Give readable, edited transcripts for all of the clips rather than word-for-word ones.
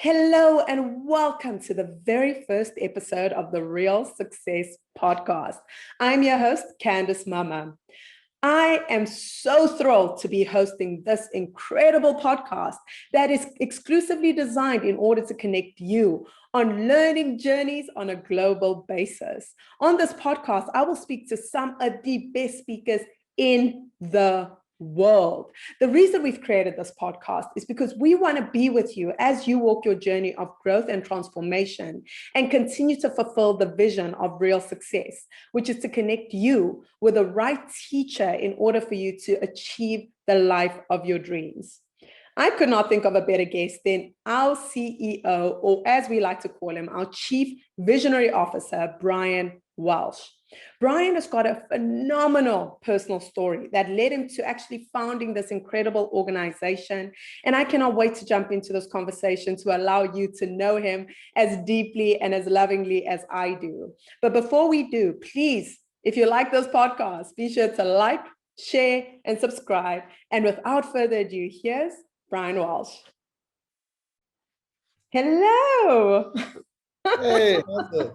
Hello and welcome to the very first episode of the Real Success Podcast. I'm your host, Candice Mama. I am so thrilled to be hosting this incredible podcast that is exclusively designed in order to connect you on learning journeys on a global basis. On this podcast, I will speak to some of the best speakers in the world. The reason we've created this podcast is because we want to be with you as you walk your journey of growth and transformation and continue to fulfill the vision of real success, which is to connect you with the right teacher in order for you to achieve the life of your dreams. I could not think of a better guest than our CEO, or as we like to call him, our Chief Visionary Officer, Brian Walsh. Brian has got a phenomenal personal story that led him to actually founding this incredible organization. And I cannot wait to jump into this conversation to allow you to know him as deeply and as lovingly as I do. But before we do, please, if you like this podcast, be sure to like, share, and subscribe. And without further ado, here's Brian Walsh. Hello. Hey, how's it?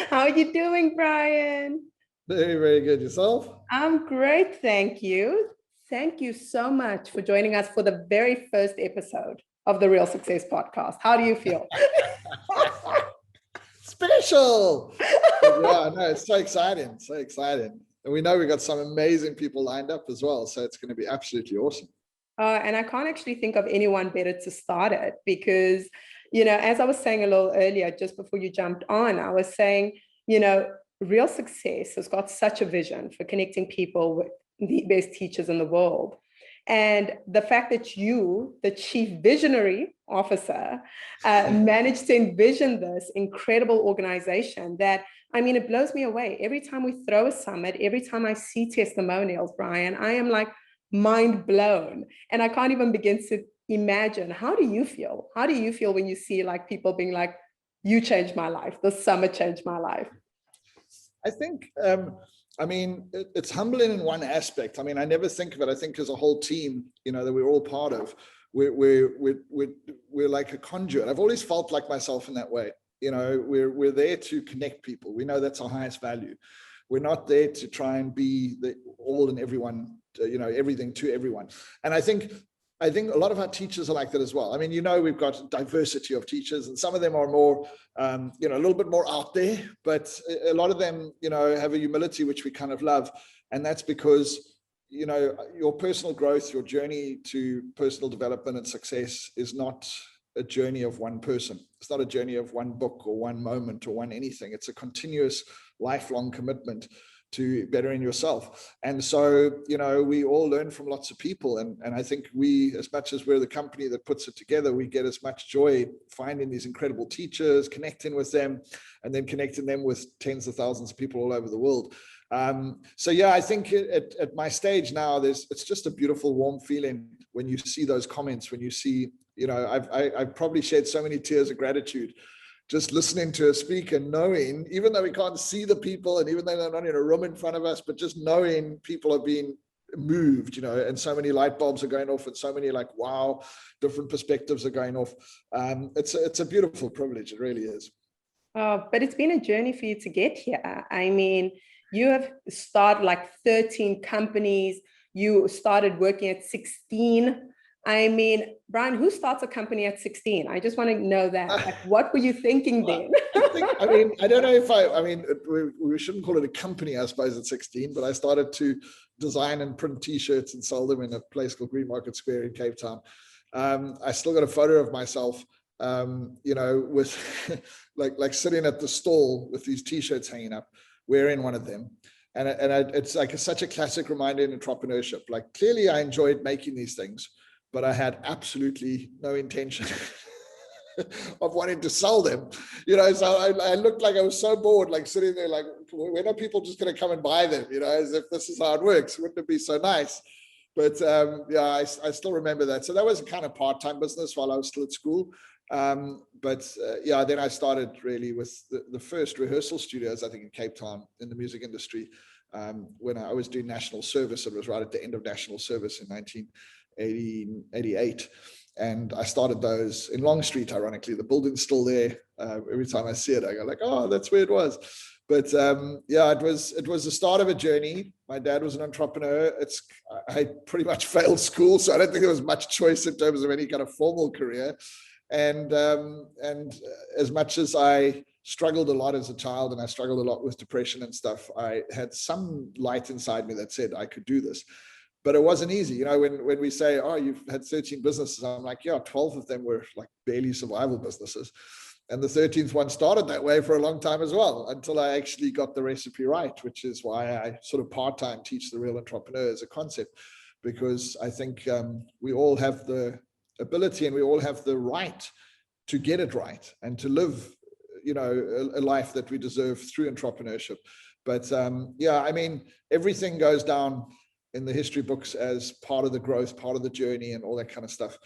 How are you doing, Brian? Very, very good. Yourself? I'm great, thank you. Thank you so much for joining us for the very first episode of the Real Success Podcast. How do you feel? Special. Yeah, no, it's so exciting, so exciting. And we know we've got some amazing people lined up as well, so it's going to be absolutely awesome. And I can't actually think of anyone better to start it because, as I was saying a little earlier, just before you jumped on, I was saying, real success has got such a vision for connecting people with the best teachers in the world. And the fact that you, the Chief Visionary Officer, managed to envision this incredible organization that, it blows me away. Every time we throw a summit, every time I see testimonials, Brian, I am like mind blown. And I can't even begin to imagine, how do you feel? How do you feel when you see like people being like, you changed my life, the summit changed my life? I think, it's humbling in one aspect. I never think of it. I think as a whole team, that we're all part of, we're like a conduit. I've always felt like myself in that way. We're there to connect people. We know that's our highest value. We're not there to try and be the all and everyone, everything to everyone. And I think a lot of our teachers are like that as well. We've got diversity of teachers, and some of them are more, a little bit more out there, but a lot of them, have a humility, which we kind of love. And that's because, your personal growth, your journey to personal development and success is not a journey of one person. It's not a journey of one book or one moment or one anything. It's a continuous lifelong commitment to bettering yourself. And so, we all learn from lots of people. And I think we, as much as we're the company that puts it together, we get as much joy finding these incredible teachers, connecting with them, and then connecting them with tens of thousands of people all over the world. I think at my stage now, it's just a beautiful, warm feeling when you see those comments, when you see, I've probably shed so many tears of gratitude just listening to her speak and knowing, even though we can't see the people and even though they're not in a room in front of us, but just knowing people are being moved, and so many light bulbs are going off and so many wow, different perspectives are going off. It's a beautiful privilege. It really is. But it's been a journey for you to get here. You have started 13 companies. You started working at 16. Brian, who starts a company at 16? I just want to know that. What were you thinking then? I don't know if we shouldn't call it a company, I suppose, at 16, but I started to design and print t-shirts and sell them in a place called Green Market Square in Cape Town. I still got a photo of myself, with like sitting at the stall with these t-shirts hanging up, wearing one of them. And it's such a classic reminder in entrepreneurship. Clearly I enjoyed making these things, but I had absolutely no intention of wanting to sell them, so I looked like I was so bored, sitting there, when are people just going to come and buy them, as if this is how it works. Wouldn't it be so nice? But I still remember that. So that was a kind of part-time business while I was still at school. Then I started really with the first rehearsal studios, I think, in Cape Town in the music industry. When I was doing national service, it was right at the end of national service in 1988. And I started those in Long Street, ironically. The building's still there. Every time I see it, I go like, oh, that's where it was. But yeah, it was the start of a journey. My dad was an entrepreneur. I pretty much failed school, so I don't think there was much choice in terms of any kind of formal career. And as much as I struggled a lot as a child, and I struggled a lot with depression and stuff, I had some light inside me that said I could do this. But it wasn't easy. You know, when we say, oh, you've had 13 businesses, I'm like, yeah, 12 of them were like barely survival businesses. And the 13th one started that way for a long time as well, until I actually got the recipe right, which is why I sort of part-time teach the real entrepreneur as a concept, because I think we all have the ability and we all have the right to get it right and to live, you know, a life that we deserve through entrepreneurship. But yeah, I mean, everything goes down in the history books as part of the growth, part of the journey and all that kind of stuff.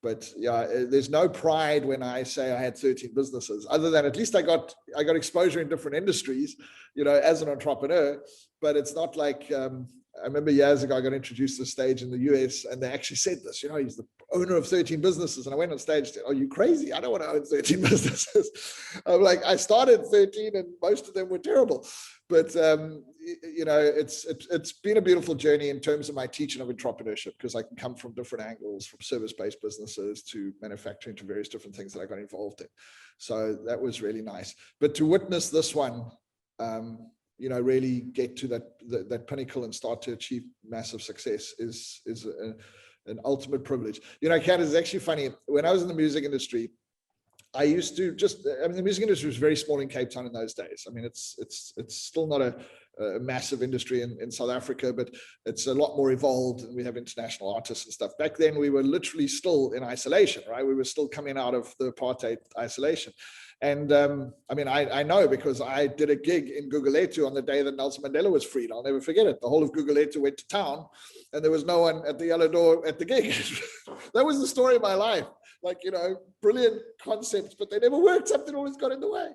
But yeah, there's no pride when I say I had 13 businesses, other than at least I got exposure in different industries, you know, as an entrepreneur. But it's not like, I remember years ago, I got introduced to the stage in the US and they actually said this, you know, he's the owner of 13 businesnes. And I went on stage and said, are you crazy? I don't want to own 13 businesses. I'm like, I started 13 and most of them were terrible. But, you know, it's been a beautiful journey in terms of my teaching of entrepreneurship, because I can come from different angles, from service-based businesses to manufacturing to various different things that I got involved in. So that was really nice. But to witness this one, you know, really get to that pinnacle and start to achieve massive success is an ultimate privilege. You know, Candice, it's actually funny. When I was in the music industry, I used to the music industry was very small in Cape Town in those days. I mean, it's still not a massive industry in South Africa, but it's a lot more evolved and we have international artists and stuff. Back then, we were literally still in isolation, right? We were still coming out of the apartheid isolation. And I mean, I know because I did a gig in Gugulethu on the day that Nelson Mandela was freed. I'll never forget it. The whole of Gugulethu went to town and there was no one at the yellow door at the gig. That was the story of my life. Like, you know, brilliant concepts, but they never worked. Something always got in the way.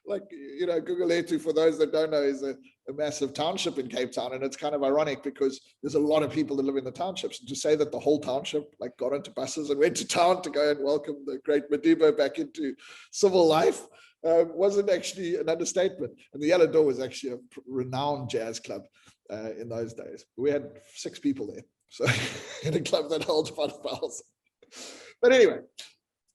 Like, you know, Gugulethu, for those that don't know, is a massive township in Cape Town. And it's kind of ironic because there's a lot of people that live in the townships. And to say that the whole township like got into buses and went to town to go and welcome the great Madiba back into civil life wasn't actually an understatement. And the Yellow Door was actually a renowned jazz club in those days. We had 6 people there. So in a club that holds 5,000. But anyway,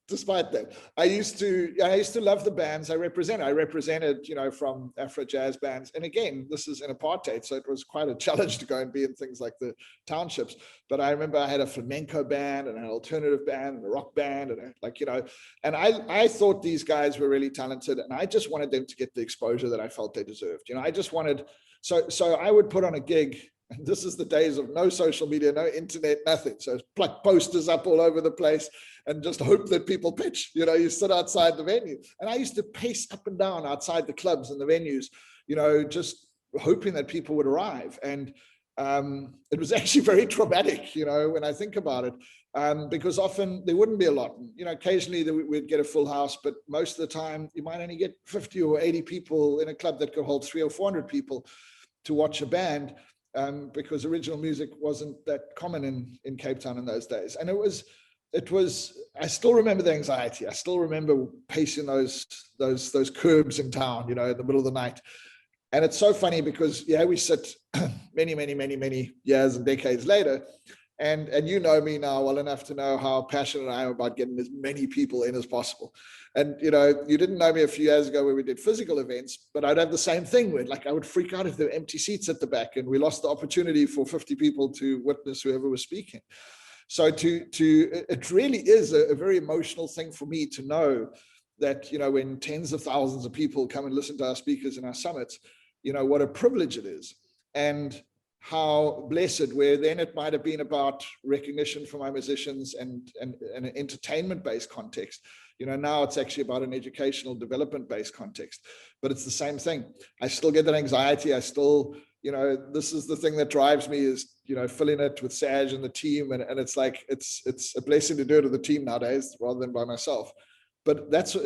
despite that, I used to love the bands I represented, you know, from Afro jazz bands. And again, this is in apartheid, so it was quite a challenge to go and be in things like the townships. But I remember I had a flamenco band and an alternative band and a rock band and I thought these guys were really talented and I just wanted them to get the exposure that I felt they deserved. You know, I just wanted, so I would put on a gig. And this is the days of no social media, no internet, nothing. So pluck posters up all over the place and just hope that people pitch. You know, you sit outside the venue. And I used to pace up and down outside the clubs and the venues, you know, just hoping that people would arrive. And it was actually very traumatic, you know, when I think about it, because often there wouldn't be a lot. You know, occasionally we'd get a full house, but most of the time you might only get 50 or 80 people in a club that could hold 300 or 400 people to watch a band. Because original music wasn't that common in Cape Town in those days. And it was, I still remember the anxiety. I still remember pacing those curbs in town, you know, in the middle of the night. And it's so funny because, yeah, we sit many years and decades later. And you know me now well enough to know how passionate I am about getting as many people in as possible. And, you know, you didn't know me a few years ago when we did physical events, but I'd have the same thing where like I would freak out if there were empty seats at the back and we lost the opportunity for 50 people to witness whoever was speaking. So it really is a very emotional thing for me to know that, you know, when tens of thousands of people come and listen to our speakers in our summits, you know, what a privilege it is. And how blessed, where then it might have been about recognition for my musicians and an entertainment-based context. You know, now it's actually about an educational development-based context, but it's the same thing. I still get that anxiety. I still, you know, this is the thing that drives me is, you know, filling it with Saj and the team. And it's like, it's a blessing to do it with the team nowadays rather than by myself. But that's,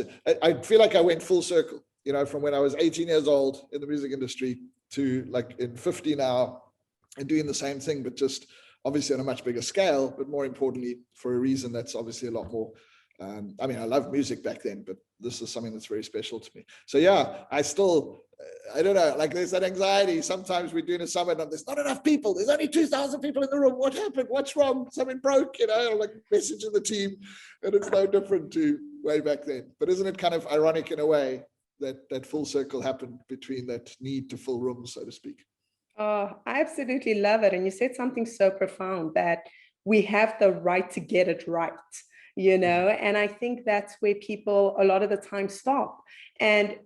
I feel like I went full circle, you know, from when I was 18 years old in the music industry to like in 50 now and doing the same thing, but just obviously on a much bigger scale, but more importantly, for a reason that's obviously a lot more. I mean, I loved music back then, but this is something that's very special to me. So yeah, I don't know, like there's that anxiety. Sometimes we're doing a summit and there's not enough people. There's only 2,000 people in the room. What happened? What's wrong? Something broke, like message in the team. And it's no different to way back then. But isn't it kind of ironic in a way that full circle happened between that need to fill rooms, so to speak? Oh, I absolutely love it. And you said something so profound, that we have the right to get it right, and I think that's where people a lot of the time stop. And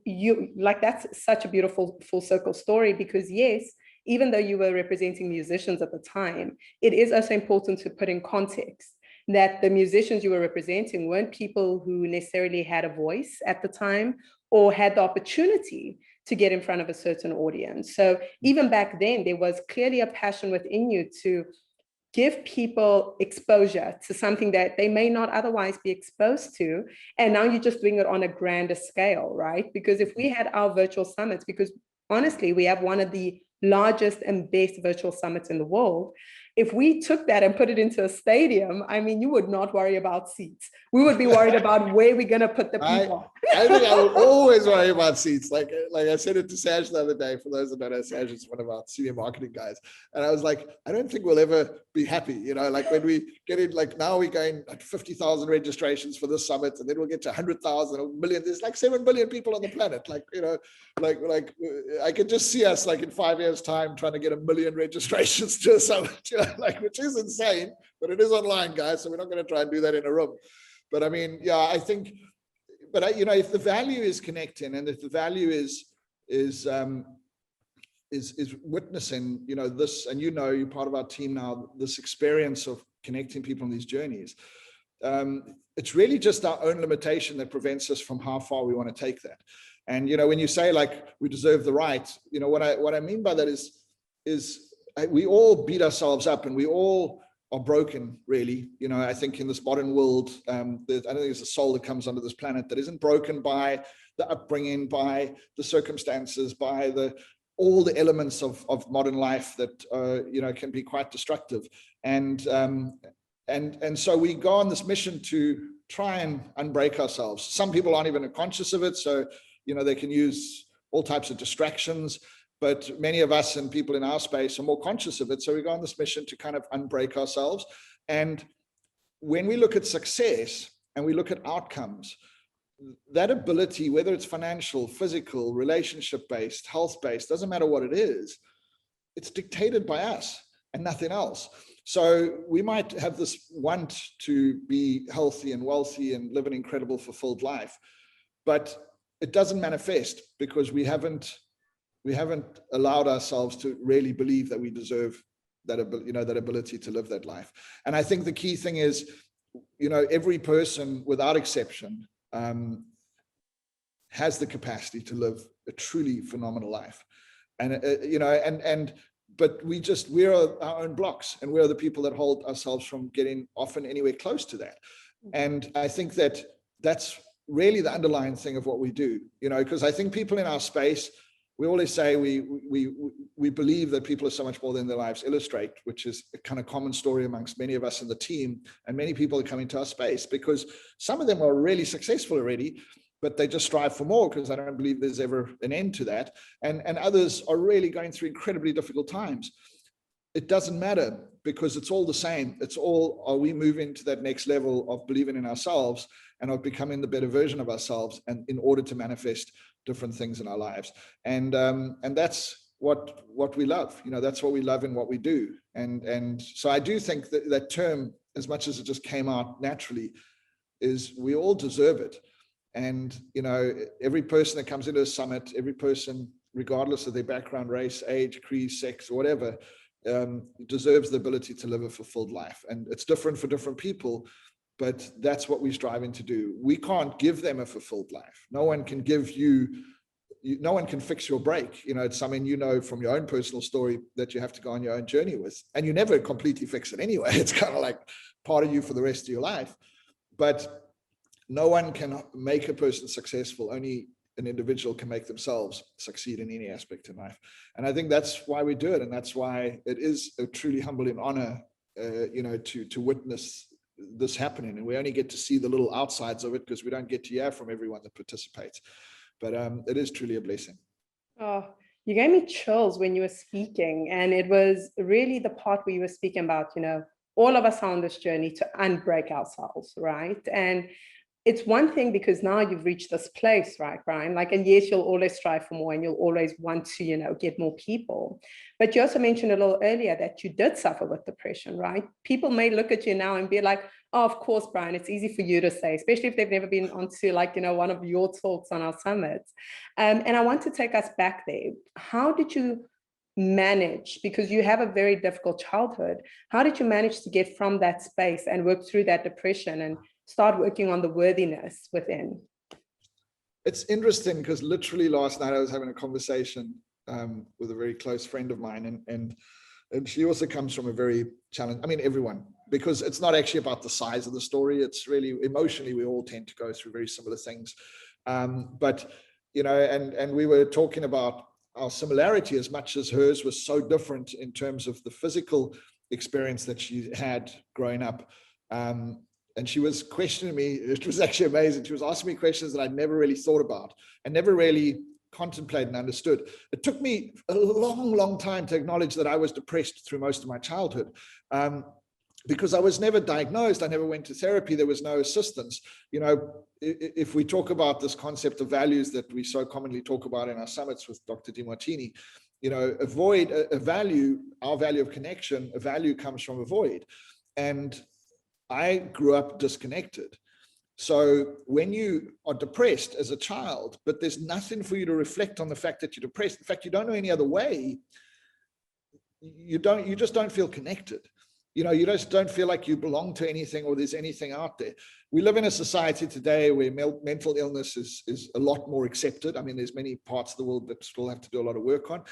that's such a beautiful full circle story, because yes, even though you were representing musicians at the time, it is also important to put in context that the musicians you were representing weren't people who necessarily had a voice at the time or had the opportunity to get in front of a certain audience. So even back then, there was clearly a passion within you to give people exposure to something that they may not otherwise be exposed to. And now you're just doing it on a grander scale, right? Because if we had our virtual summits, because honestly, we have one of the largest and best virtual summits in the world. If we took that and put it into a stadium, I mean, you would not worry about seats. We would be worried about where we're going to put the people. I think I would always worry about seats. Like I said it to Saj the other day, for those that don't know, Saj is one of our senior marketing guys. And I was like, I don't think we'll ever be happy. Like when we get in, like now we're going at 50,000 registrations for this summit, and then we'll get to 100,000, a million. There's like 7 billion people on the planet. Like I could just see us like in 5 years time trying to get 1 million registrations to a summit, which is insane, but it is online, guys. So we're not going to try and do that in a room. But I mean, yeah, I think, but if the value is connecting, and if the value is witnessing, this, and you're part of our team now, this experience of connecting people on these journeys, it's really just our own limitation that prevents us from how far we want to take that. And when you say like we deserve the right, what I mean by that is we all beat ourselves up, and we all are broken, really. I think in this modern world, I don't think there's a soul that comes onto this planet that isn't broken by the upbringing, by the circumstances, by all the elements of modern life that can be quite destructive. And so we go on this mission to try and unbreak ourselves. Some people aren't even conscious of it, so they can use all types of distractions. But many of us and people in our space are more conscious of it. So we go on this mission to kind of unbreak ourselves. And when we look at success and we look at outcomes, that ability, whether it's financial, physical, relationship-based, health-based, doesn't matter what it is, it's dictated by us and nothing else. So we might have this want to be healthy and wealthy and live an incredible, fulfilled life, but it doesn't manifest because we haven't allowed ourselves to really believe that we deserve that ability to live that life. And I think the key thing is, every person without exception has the capacity to live a truly phenomenal life. And but we're our own blocks, and we're the people that hold ourselves from getting often anywhere close to that. And I think that's really the underlying thing of what we do, because I think people in our space, we always say we believe that people are so much more than their lives illustrate, which is a kind of common story amongst many of us in the team, and many people are coming to our space because some of them are really successful already, but they just strive for more because I don't believe there's ever an end to that. And others are really going through incredibly difficult times. It doesn't matter because it's all the same. It's all, are we moving to that next level of believing in ourselves and of becoming the better version of ourselves, and in order to manifest different things in our lives. And that's what we love. That's what we love in what we do. And so I do think that term, as much as it just came out naturally, is we all deserve it. And every person that comes into a summit, every person, regardless of their background, race, age, creed, sex, or whatever, deserves the ability to live a fulfilled life. And it's different for different people, but that's what we're striving to do. We can't give them a fulfilled life. No one can give no one can fix your break. It's something from your own personal story that you have to go on your own journey with. And you never completely fix it anyway. It's kind of like part of you for the rest of your life. But no one can make a person successful. Only an individual can make themselves succeed in any aspect in life. And I think that's why we do it. And that's why it is a truly humbling honor to witness this happening, and we only get to see the little outsides of it because we don't get to hear from everyone that participates. But it is truly a blessing. Oh, you gave me chills when you were speaking, and it was really the part where you were speaking about, all of us are on this journey to unbreak ourselves, right? And it's one thing because now you've reached this place, right, Brian? Like, and yes, you'll always strive for more and you'll always want to, get more people. But you also mentioned a little earlier that you did suffer with depression, right? People may look at you now and be like, oh, of course, Brian, it's easy for you to say, especially if they've never been onto one of your talks on our summits. And I want to take us back there. How did you manage, because you have a very difficult childhood, how did you manage to get from that space and work through that depression and start working on the worthiness within? It's interesting because literally last night I was having a conversation with a very close friend of mine, and she also comes from a very challenging, everyone, because it's not actually about the size of the story. It's really emotionally, we all tend to go through very similar things. But and we were talking about our similarity as much as hers was so different in terms of the physical experience that she had growing up. And she was questioning me. It was actually amazing. She was asking me questions that I'd never really thought about and never really contemplated and understood. It took me a long, long time to acknowledge that I was depressed through most of my childhood, because I was never diagnosed. I never went to therapy. There was no assistance. If we talk about this concept of values that we so commonly talk about in our summits with Dr. DeMartini, avoid a value, our value of connection, a value comes from a void. And I grew up disconnected. So when you are depressed as a child, but there's nothing for you to reflect on the fact that you're depressed, in fact, you don't know any other way, you just don't feel connected. You just don't feel like you belong to anything or there's anything out there. We live in a society today where mental illness is a lot more accepted. There's many parts of the world that still have to do a lot of work on.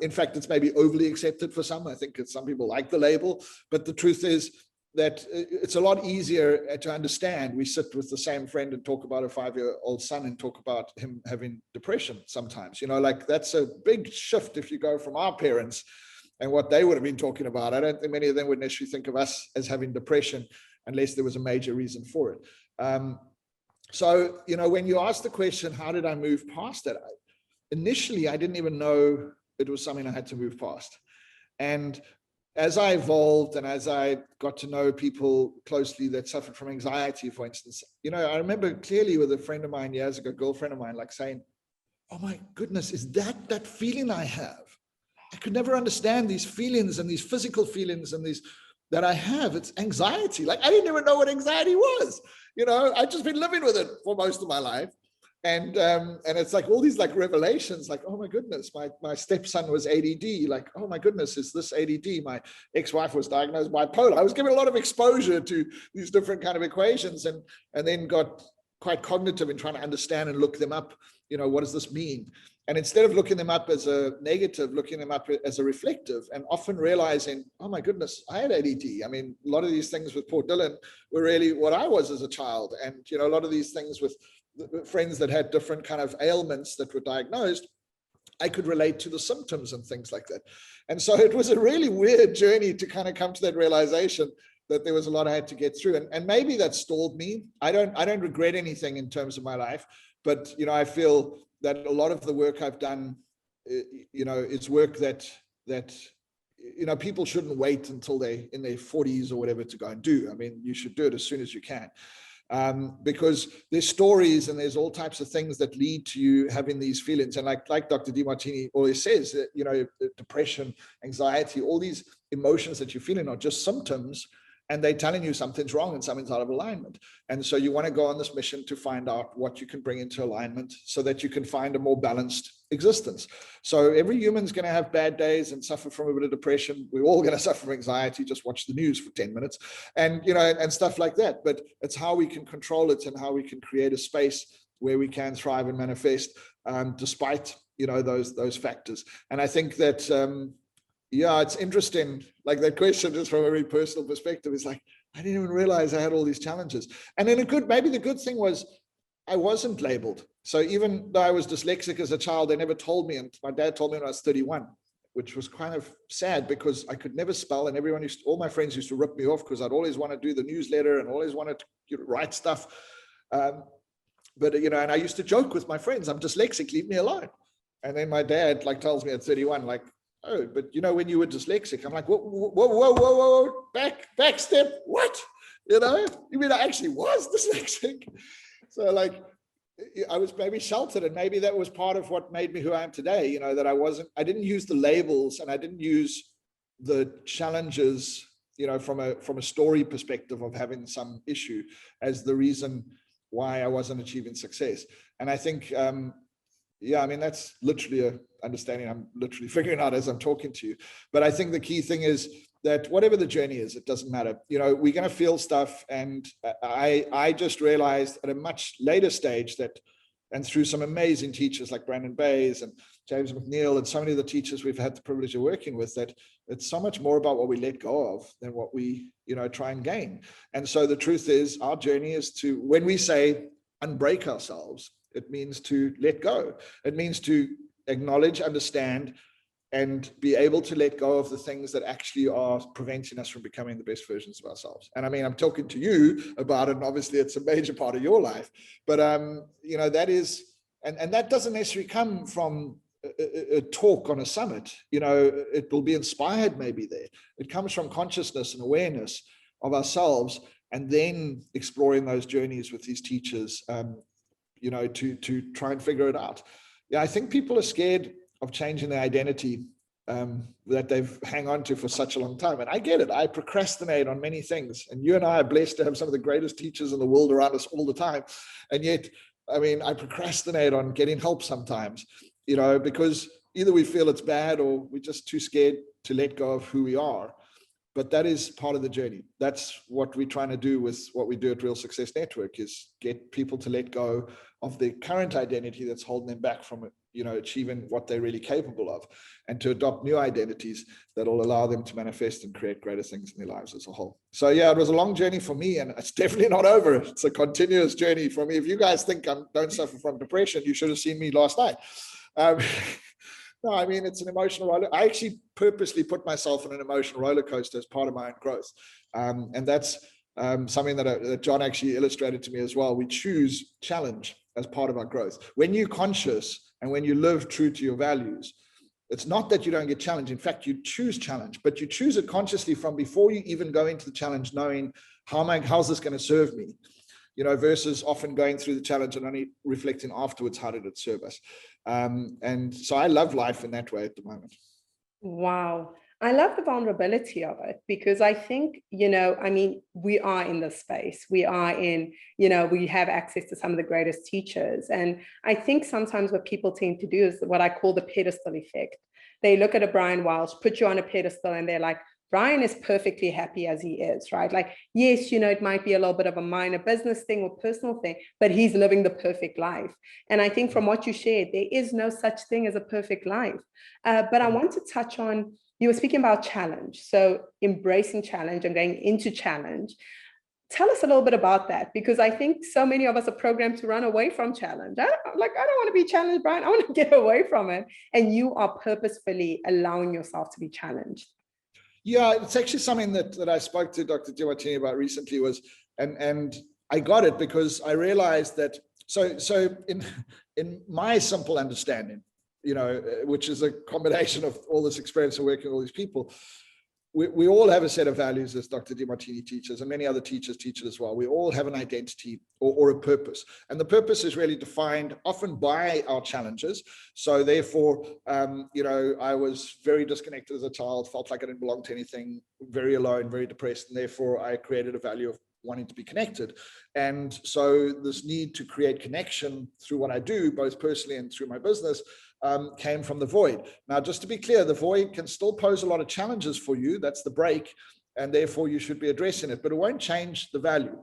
In fact, it's maybe overly accepted for some. I think some people like the label, but the truth is that it's a lot easier to understand. We sit with the same friend and talk about a 5-year-old son and talk about him having depression sometimes. That's a big shift if you go from our parents and what they would have been talking about. I don't think many of them would necessarily think of us as having depression unless there was a major reason for it. So, when you ask the question, how did I move past that? Initially, I didn't even know it was something I had to move past. And as I evolved and as I got to know people closely that suffered from anxiety, for instance, I remember clearly with a friend of mine years ago, girlfriend of mine, saying, oh my goodness, is that feeling I have? I could never understand these feelings and these physical feelings and these that I have. It's anxiety. I didn't even know what anxiety was. I'd just been living with it for most of my life. And it's all these revelations, oh my goodness, my stepson was ADD, oh my goodness, is this ADD? My ex-wife was diagnosed bipolar. I was given a lot of exposure to these different kind of equations and then got quite cognitive in trying to understand and look them up. What does this mean? And instead of looking them up as a negative, looking them up as a reflective, and often realizing, oh my goodness, I had ADD. A lot of these things with poor Dylan were really what I was as a child. And, a lot of these things with friends that had different kind of ailments that were diagnosed, I could relate to the symptoms and things like that. And so it was a really weird journey to kind of come to that realization that there was a lot I had to get through. And maybe that stalled me. I don't regret anything in terms of my life, but, I feel that a lot of the work I've done, is work that people shouldn't wait until they're in their 40s or whatever to go and do. You should do it as soon as you can. Because there's stories and there's all types of things that lead to you having these feelings. And like Dr. DeMartini always says, that, depression, anxiety, all these emotions that you're feeling are just symptoms, and they're telling you something's wrong and something's out of alignment. And so you want to go on this mission to find out what you can bring into alignment so that you can find a more balanced existence. So every human's going to have bad days and suffer from a bit of depression. We're all going to suffer from anxiety. Just watch the news for 10 minutes and, and stuff like that. But it's how we can control it and how we can create a space where we can thrive and manifest despite, those factors. And I think that, it's interesting, that question just from a very personal perspective is I didn't even realize I had all these challenges. And then maybe the good thing was I wasn't labeled. So even though I was dyslexic as a child, they never told me. And my dad told me when I was 31. which was kind of sad because I could never spell, and all my friends used to rip me off because I'd always want to do the newsletter and always wanted to write stuff. But and I used to joke with my friends, I'm dyslexic, leave me alone. And then my dad tells me at 31, oh, but when you were dyslexic, I'm like, whoa, back step, what? You mean I actually was dyslexic? So I was maybe sheltered, and maybe that was part of what made me who I am today, that I didn't use the labels, and I didn't use the challenges, from a story perspective of having some issue as the reason why I wasn't achieving success. And I think, that's literally a understanding I'm literally figuring out as I'm talking to you. But I think the key thing is that whatever the journey is, it doesn't matter. We're going to feel stuff. And I just realized at a much later stage that, and through some amazing teachers like Brandon Bays and James McNeil and so many of the teachers we've had the privilege of working with, that it's so much more about what we let go of than what we, try and gain. And so the truth is, our journey is to, when we say unbreak ourselves, it means to let go. It means to acknowledge, understand, and be able to let go of the things that actually are preventing us from becoming the best versions of ourselves. And I mean, I'm talking to you about it, and obviously it's a major part of your life, but that is, and that doesn't necessarily come from a talk on a summit. It will be inspired maybe there. It comes from consciousness and awareness of ourselves, and then exploring those journeys with these teachers, to try and figure it out. Yeah, I think people are scared of changing their identity that they've hang on to for such a long time. And I get it. I procrastinate on many things. And you and I are blessed to have some of the greatest teachers in the world around us all the time. And yet, I procrastinate on getting help sometimes, because either we feel it's bad or we're just too scared to let go of who we are. But that is part of the journey. That's what we're trying to do with what we do at Real Success Network, is get people to let go of the current identity that's holding them back from achieving what they're really capable of, and to adopt new identities that will allow them to manifest and create greater things in their lives as a whole. So yeah, it was a long journey for me, and it's definitely not over. It's a continuous journey for me. If you guys think I don't suffer from depression, you should have seen me last night. No, it's an emotional roller. I actually purposely put myself on an emotional roller coaster as part of my own growth. And that's something that John actually illustrated to me as well. We choose challenge as part of our growth. When you're conscious and when you live true to your values, it's not that you don't get challenged. In fact, you choose challenge, but you choose it consciously from before you even go into the challenge, knowing how's this going to serve me? Versus often going through the challenge and only reflecting afterwards, how did it serve us? And so I love life in that way at the moment. Wow. I love the vulnerability of it, because I think, we are in this space. We are in, we have access to some of the greatest teachers. And I think sometimes what people tend to do is what I call the pedestal effect. They look at a Brian Walsh, put you on a pedestal, and they're like, Brian is perfectly happy as he is, right? Yes, it might be a little bit of a minor business thing or personal thing, but he's living the perfect life. And I think from what you shared, there is no such thing as a perfect life. But I want to touch on, you were speaking about challenge. So embracing challenge and going into challenge. Tell us a little bit about that, because I think so many of us are programmed to run away from challenge. I don't want to be challenged, Brian. I want to get away from it. And you are purposefully allowing yourself to be challenged. Yeah, it's actually something that I spoke to Dr. Demartini about recently, and I got it because I realized that, so in my simple understanding, which is a combination of all this experience of working with all these people, we all have a set of values, as Dr. Demartini teaches, and many other teachers teach it as well. We all have an identity or a purpose. And the purpose is really defined often by our challenges. So therefore, I was very disconnected as a child, felt like I didn't belong to anything, very alone, very depressed. And therefore, I created a value of wanting to be connected. And so this need to create connection through what I do, both personally and through my business, came from the void. Now, just to be clear, the void can still pose a lot of challenges for you. That's the break. And therefore you should be addressing it, but it won't change the value.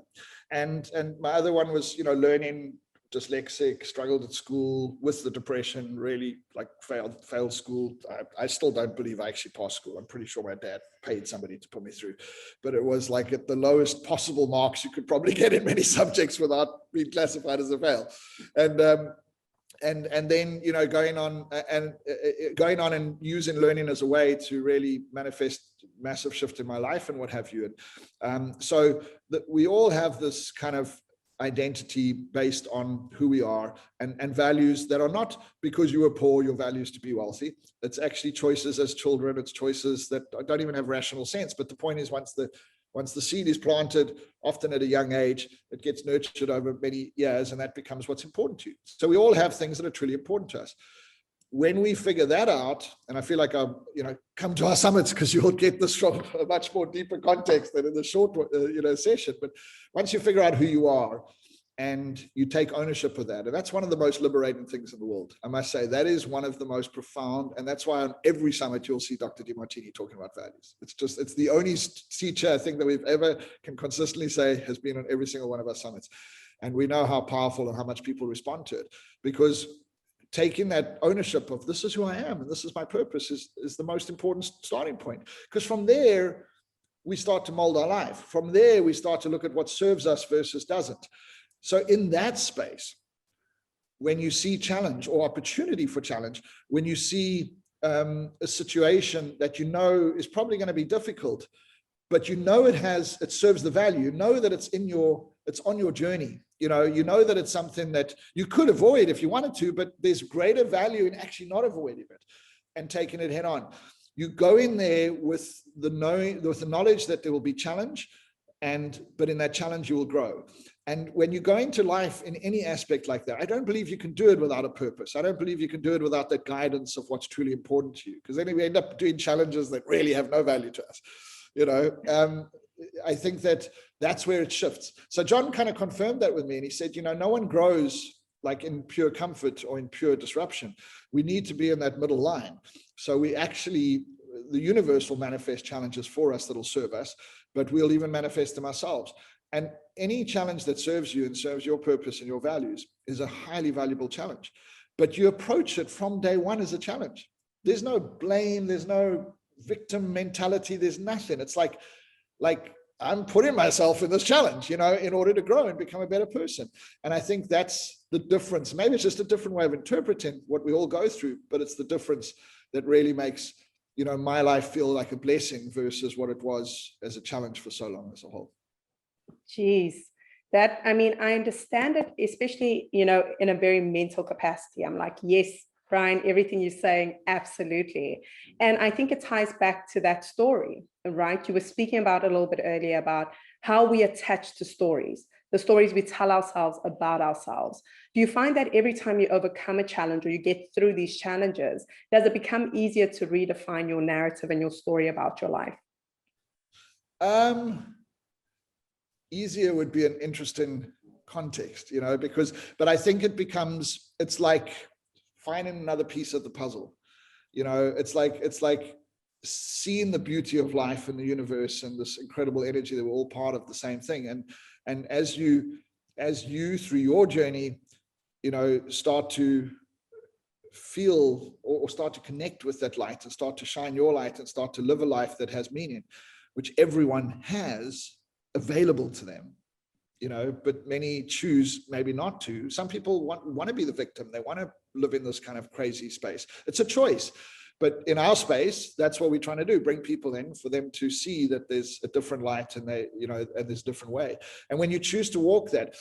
And my other one was, learning, dyslexic, struggled at school with the depression, really failed school. I still don't believe I actually passed school. I'm pretty sure my dad paid somebody to put me through, but it was at the lowest possible marks you could probably get in many subjects without being classified as a fail. and then, you know, going on and using learning as a way to really manifest massive shift in my life and what have you. And so that we all have this kind of identity based on who we are, and values that are not because you were poor, your values to be wealthy. It's actually choices as children. It's choices that don't even have rational sense. But the point is, once the seed is planted, often at a young age, it gets nurtured over many years, and that becomes what's important to you. So we all have things that are truly important to us. When we figure that out, and I feel like I'll, you know, come to our summits because you'll get this from a much more deeper context than in the short, session. But once you figure out who you are and you take ownership of that, and that's one of the most liberating things in the world, I must say, that is one of the most profound. And that's why on every summit you'll see Dr. DeMartini talking about values. It's the only teacher I think that we've ever can consistently say has been on every single one of our summits. And we know how powerful and how much people respond to it, because taking that ownership of this is who I am and this is my purpose is the most important starting point. Because from there, we start to mold our life. From there, we start to look at what serves us versus doesn't. So in that space, when you see challenge or opportunity for challenge, when you see a situation that you know is probably going to be difficult, but you know it serves the value, you know that it's on your journey. You know that it's something that you could avoid if you wanted to, but there's greater value in actually not avoiding it and taking it head on. You go in there with the knowledge that there will be challenge, but in that challenge you will grow. And when you go into life in any aspect like that, I don't believe you can do it without a purpose. I don't believe you can do it without that guidance of what's truly important to you, because then we end up doing challenges that really have no value to us. I think that's where it shifts. So John kind of confirmed that with me, and he said, no one grows like in pure comfort or in pure disruption. We need to be in that middle line. So the universe will manifest challenges for us that'll serve us, but we'll even manifest them ourselves. And any challenge that serves you and serves your purpose and your values is a highly valuable challenge. But you approach it from day one as a challenge. There's no blame, there's no victim mentality, there's nothing. It's like I'm putting myself in this challenge, in order to grow and become a better person. And I think that's the difference. Maybe it's just a different way of interpreting what we all go through, but it's the difference that really makes, my life feel like a blessing versus what it was as a challenge for so long as a whole. Geez, I understand it, especially, in a very mental capacity. I'm like, yes, Brian, everything you're saying, absolutely. And I think it ties back to that story, right? You were speaking about it a little bit earlier about how we attach to stories, the stories we tell ourselves about ourselves. Do you find that every time you overcome a challenge or you get through these challenges, does it become easier to redefine your narrative and your story about your life? Easier would be an interesting context, but I think it's like finding another piece of the puzzle. It's like seeing the beauty of life and the universe and this incredible energy that we're all part of the same thing. And as you through your journey, start to feel or start to connect with that light and start to shine your light and start to live a life that has meaning, which everyone has available to them, but many choose maybe not to. Some people want to be the victim. They want to live in this kind of crazy space. It's a choice. But in our space, that's what we're trying to do, bring people in for them to see that there's a different light and and there's a different way. And when you choose to walk that,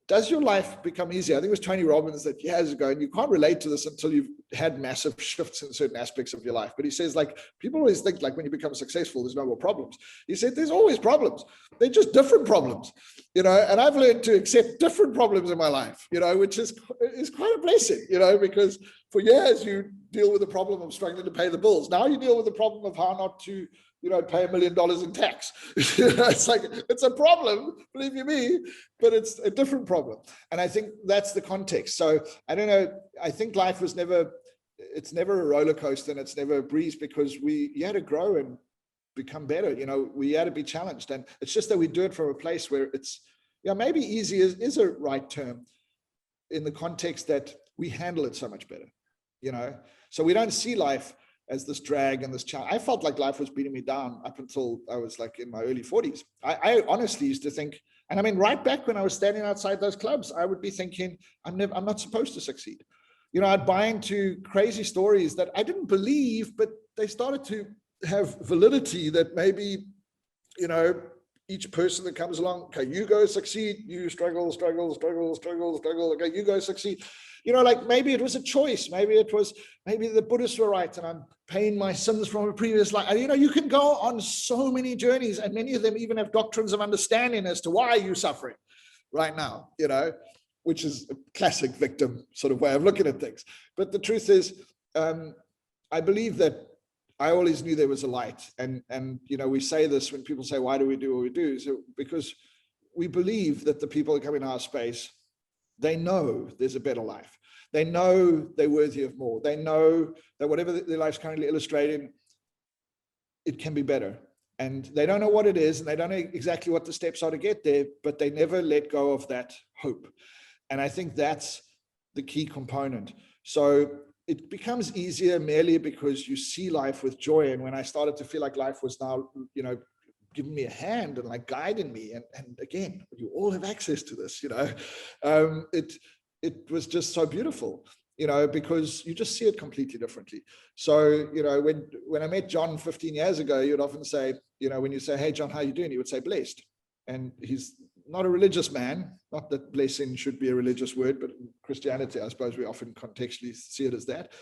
does your life become easier? I think it was Tony Robbins that years ago, and you can't relate to this until you've had massive shifts in certain aspects of your life. But he says, people always think when you become successful, there's no more problems. He said, there's always problems. They're just different problems, and I've learned to accept different problems in my life, which is quite a blessing, because for years you deal with the problem of struggling to pay the bills. Now you deal with the problem of how not to pay $1 million in tax. It's a problem, believe you me, but it's a different problem. And I think that's the context. So I don't know. I think life was it's never a roller coaster and it's never a breeze, because you had to grow and become better. We had to be challenged. And it's just that we do it from a place where it's, maybe easy is a right term in the context that we handle it so much better, So we don't see life as this drag and this challenge. I felt like life was beating me down up until I was in my early 40s. I honestly used to think, and right back when I was standing outside those clubs, I would be thinking, I'm not supposed to succeed. I'd buy into crazy stories that I didn't believe, but they started to have validity, that maybe, each person that comes along, okay, you go succeed, you struggle, okay, you go succeed. Like maybe it was a choice. Maybe the Buddhists were right and I'm paying my sins from a previous life. You can go on so many journeys, and many of them even have doctrines of understanding as to why you're suffering right now, which is a classic victim sort of way of looking at things. But the truth is, I believe that I always knew there was a light. And we say this when people say, why do we do what we do? So because we believe that the people that come in our space, they know there's a better life. They know they're worthy of more. They know that whatever their life's currently illustrating, it can be better. And they don't know what it is, and they don't know exactly what the steps are to get there, but they never let go of that hope. And I think that's the key component. So it becomes easier merely because you see life with joy. And when I started to feel like life was now, giving me a hand and like guiding me, and again, you all have access to this, it was just so beautiful, because you just see it completely differently. So, when I met John 15 years ago, you'd often say, when you say, hey, John, how you doing? He would say blessed. And he's not a religious man, not that blessing should be a religious word, but in Christianity, I suppose we often contextually see it as that.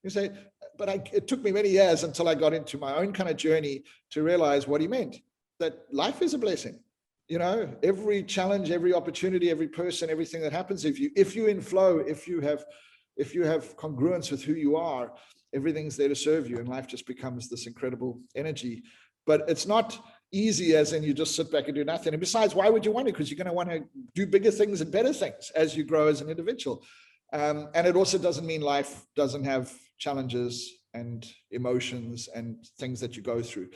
You say, but it took me many years until I got into my own kind of journey to realize what he meant, that life is a blessing. Every challenge, every opportunity, every person, everything that happens, if you're in flow, if you have congruence with who you are, everything's there to serve you, and life just becomes this incredible energy. But it's not easy as in you just sit back and do nothing. And besides, why would you want to? Because you're going to want to do bigger things and better things as you grow as an individual. And it also doesn't mean life doesn't have challenges and emotions and things that you go through.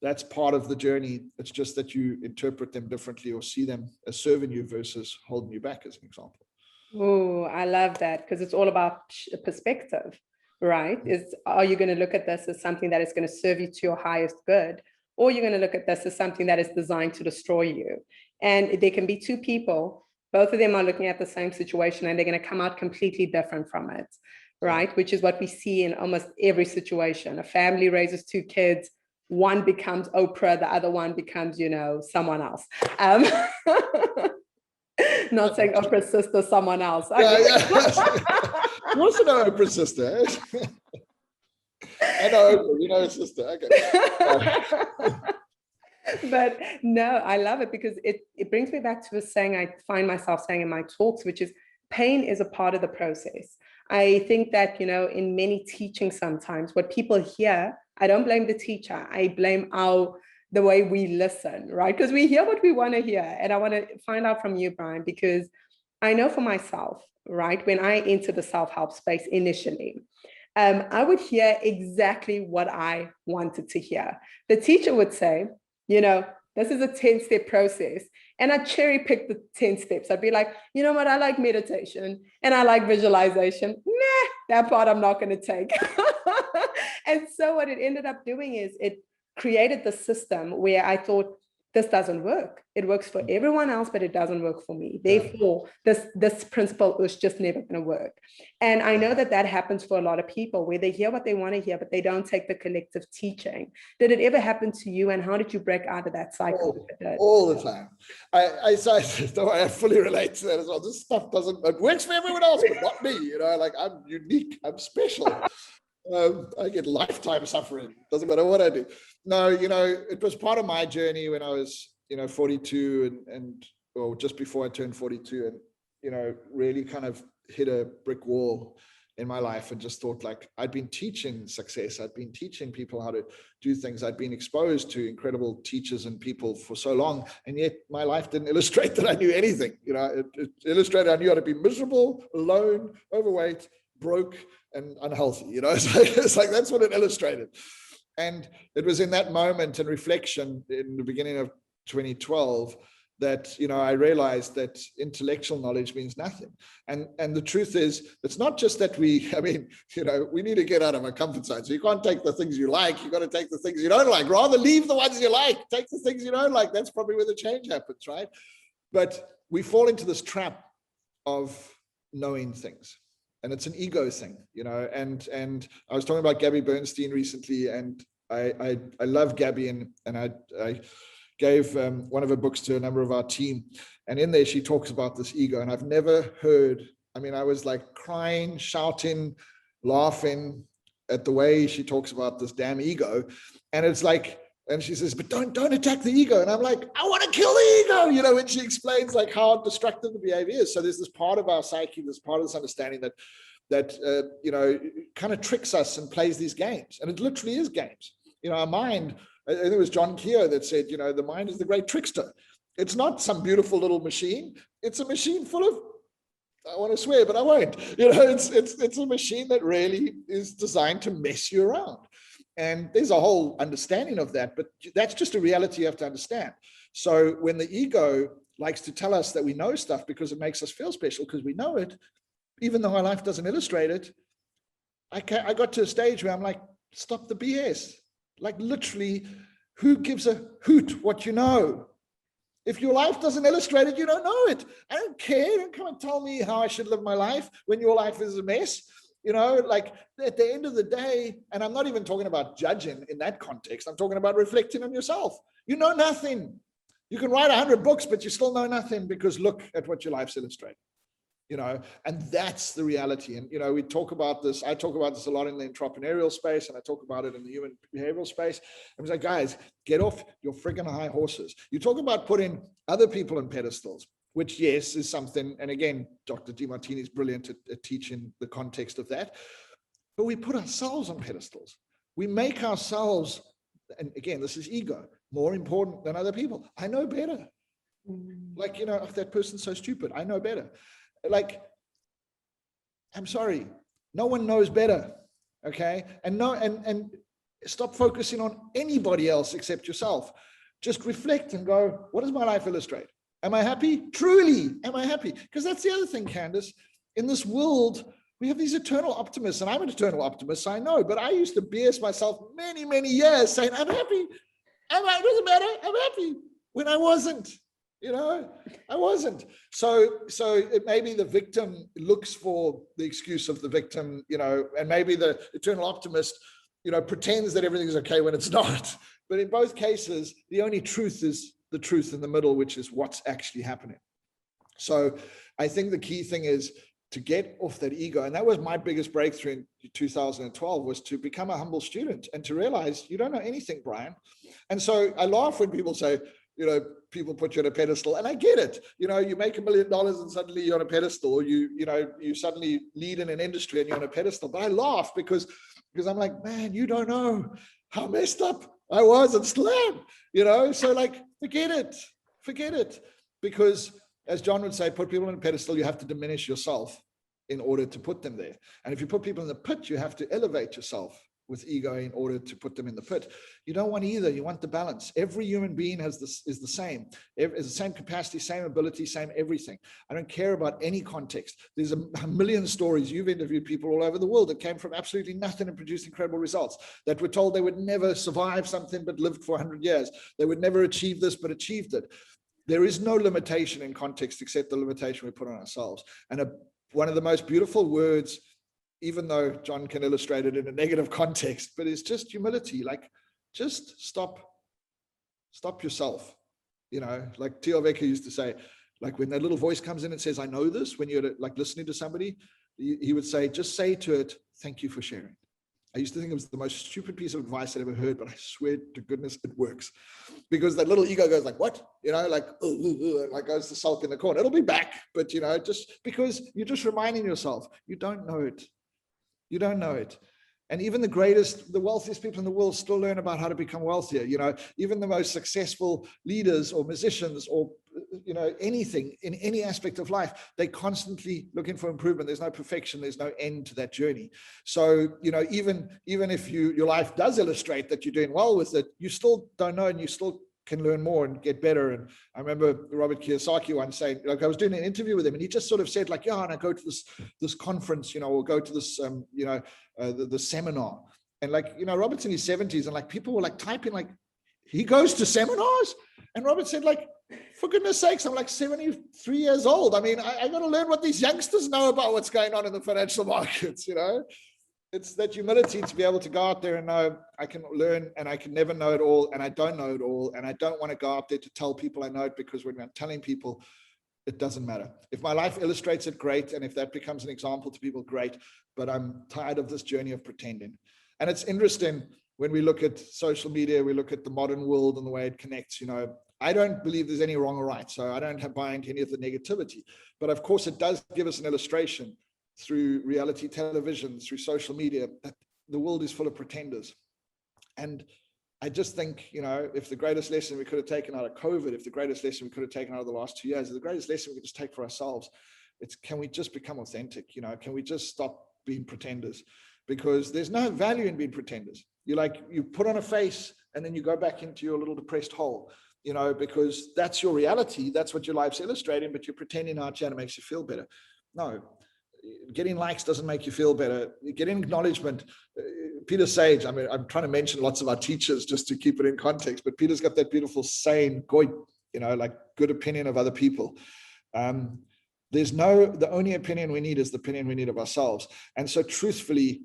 That's part of the journey. It's just that you interpret them differently or see them as serving you versus holding you back, as an example. Oh, I love that, because it's all about perspective, right? Are you going to look at this as something that is going to serve you to your highest good, or you're going to look at this as something that is designed to destroy you? And there can be two people, both of them are looking at the same situation, and they're going to come out completely different from it, right? Which is what we see in almost every situation. A family raises two kids, one becomes Oprah, the other one becomes, someone else. Not saying Oprah's sister, someone else. Yeah. You also know Oprah's sister. I know Oprah, her sister. Okay. But no, I love it, because it brings me back to a saying I find myself saying in my talks, which is pain is a part of the process. I think that, in many teaching sometimes, what people hear, I don't blame the teacher. I blame the way we listen, right? Because we hear what we want to hear. And I want to find out from you, Brian, because I know for myself, right, when I entered the self-help space initially, I would hear exactly what I wanted to hear. The teacher would say, this is a 10-step process. And I cherry pick the 10 steps. I'd be like, you know what? I like meditation and I like visualization. Nah, that part I'm not going to take. And so what it ended up doing is it created the system where I thought, this doesn't work. It works for everyone else, but it doesn't work for me. Therefore, this principle is just never going to work. And I know that happens for a lot of people, where they hear what they want to hear, but they don't take the collective teaching. Did it ever happen to you? And how did you break out of that cycle? All the time. I fully relate to that as well. This stuff it works for everyone else, but not me. Like I'm unique, I'm special. I get lifetime suffering. Doesn't matter what I do. No, it was part of my journey when I was, 42 or just before I turned 42, and, really kind of hit a brick wall in my life and just thought, like, I'd been teaching success. I'd been teaching people how to do things. I'd been exposed to incredible teachers and people for so long. And yet my life didn't illustrate that I knew anything. It illustrated I knew how to be miserable, alone, overweight, broke, and unhealthy. It's like that's what it illustrated. And it was in that moment and reflection in the beginning of 2012 that I realized that intellectual knowledge means nothing. And the truth is, it's not just that we need to get out of our comfort zone. So you can't take the things you like, you got to take the things you don't like. Rather leave the ones you like, take the things you don't like. That's probably where the change happens, right? But we fall into this trap of knowing things. and it's an ego thing, and I was talking about Gabby Bernstein recently, and I love Gabby, and I gave one of her books to a number of our team, and in there she talks about this ego, and I've never heard, I was like crying, shouting, laughing at the way she talks about this damn ego. And it's like, and she says, but don't attack the ego. And I'm like, I want to kill the ego, when she explains like how destructive the behavior is. So there's this part of our psyche, this part of this understanding that kind of tricks us and plays these games. And it literally is games. Our mind, I think it was John Keogh that said, the mind is the great trickster. It's not some beautiful little machine. It's a machine full of, I want to swear, but I won't. It's a machine that really is designed to mess you around. And there's a whole understanding of that, but that's just a reality you have to understand. So when the ego likes to tell us that we know stuff because it makes us feel special because we know it, even though our life doesn't illustrate it, I got to a stage where I'm like, stop the BS. Like literally, who gives a hoot what you know? If your life doesn't illustrate it, you don't know it. I don't care. Don't come and tell me how I should live my life when your life is a mess. Like at the end of the day, and I'm not even talking about judging in that context. I'm talking about reflecting on yourself. You know nothing. You can write 100 books, but you still know nothing because look at what your life's illustrating. And that's the reality. And, we talk about this. I talk about this a lot in the entrepreneurial space, and I talk about it in the human behavioral space. I was like, guys, get off your friggin' high horses. You talk about putting other people on pedestals, which, yes, is something. And again, Dr. DeMartini is brilliant at teaching the context of that. But we put ourselves on pedestals. We make ourselves, and again, this is ego, more important than other people. I know better. Like, oh, that person's so stupid. I know better. Like, I'm sorry, no one knows better, okay? And stop focusing on anybody else except yourself. Just reflect and go, what does my life illustrate? Am I happy? Truly, am I happy? Because that's the other thing, Candice. In this world, we have these eternal optimists, and I'm an eternal optimist, I know, but I used to BS myself many, many years saying, I'm happy. It doesn't matter, I'm happy, when I wasn't. I wasn't. So it maybe the victim looks for the excuse of the victim, and maybe the eternal optimist, pretends that everything's okay when it's not. But in both cases, the only truth is the truth in the middle, which is what's actually happening. So I think the key thing is to get off that ego. And that was my biggest breakthrough in 2012, was to become a humble student and to realize you don't know anything, Brian. And so I laugh when people say, people put you on a pedestal, and I get it. You make $1 million and suddenly you're on a pedestal, or you suddenly lead in an industry and you're on a pedestal. But I laugh because I'm like, man, you don't know how messed up I was and still am, so like, forget it. Because as John would say, put people on a pedestal, you have to diminish yourself in order to put them there. And if you put people in the pit, you have to elevate yourself with ego in order to put them in the pit. You don't want either. You want the balance. Every human being is the same. Is the same capacity, same ability, same everything. I don't care about any context. There's a million stories. You've interviewed people all over the world that came from absolutely nothing and produced incredible results, that were told they would never survive something but lived for 100 years. They would never achieve this but achieved it. There is no limitation in context except the limitation we put on ourselves. And one of the most beautiful words, even though John can illustrate it in a negative context, but it's just humility. Like, just stop yourself. Like T.R. Vecchia used to say, like when that little voice comes in and says, I know this, when you're like listening to somebody, he would say, just say to it, thank you for sharing. I used to think it was the most stupid piece of advice I'd ever heard, but I swear to goodness it works. Because that little ego goes like, what? Like goes to sulk in the corner. It'll be back, but just because you're just reminding yourself, you don't know it. You don't know it. And even the wealthiest people in the world still learn about how to become wealthier. Even the most successful leaders or musicians or, anything in any aspect of life, they're constantly looking for improvement. There's no perfection. There's no end to that journey. So, even if your life does illustrate that you're doing well with it, you still don't know, and you still can learn more and get better. And I remember Robert Kiyosaki once saying, like, I was doing an interview with him, and he just sort of said, like, yeah, and I go to this conference, or go to this, the seminar. And like, Robert's in his 70s, and like people were like typing, like, he goes to seminars. And Robert said, like, for goodness sakes, I'm like 73 years old. I mean, I got to learn what these youngsters know about what's going on in the financial markets, you know? It's that humility to be able to go out there and know I can learn and I can never know it all and I don't know it all. And I don't want to go out there to tell people I know it, because when I'm telling people, it doesn't matter. If my life illustrates it, great. And if that becomes an example to people, great. But I'm tired of this journey of pretending. And it's interesting when we look at social media, we look at the modern world and the way it connects, you know, I don't believe there's any wrong or right. So I don't buy into any of the negativity. But of course, it does give us an illustration through reality television, through social media, that the world is full of pretenders. And I just think, you know, if the greatest lesson we could have taken out of COVID, if the greatest lesson we could have taken out of the last 2 years, the greatest lesson we could just take for ourselves, it's, can we just become authentic? You know, can we just stop being pretenders? Because there's no value in being pretenders. You put on a face and then you go back into your little depressed hole, you know, because that's your reality. That's what your life's illustrating, but you're pretending out here and it makes you feel better. No. Getting likes doesn't make you feel better. Getting acknowledgement. Peter Sage, I mean, I'm trying to mention lots of our teachers just to keep it in context, but Peter's got that beautiful saying, you know, like good opinion of other people. The only opinion we need is the opinion we need of ourselves. And so truthfully,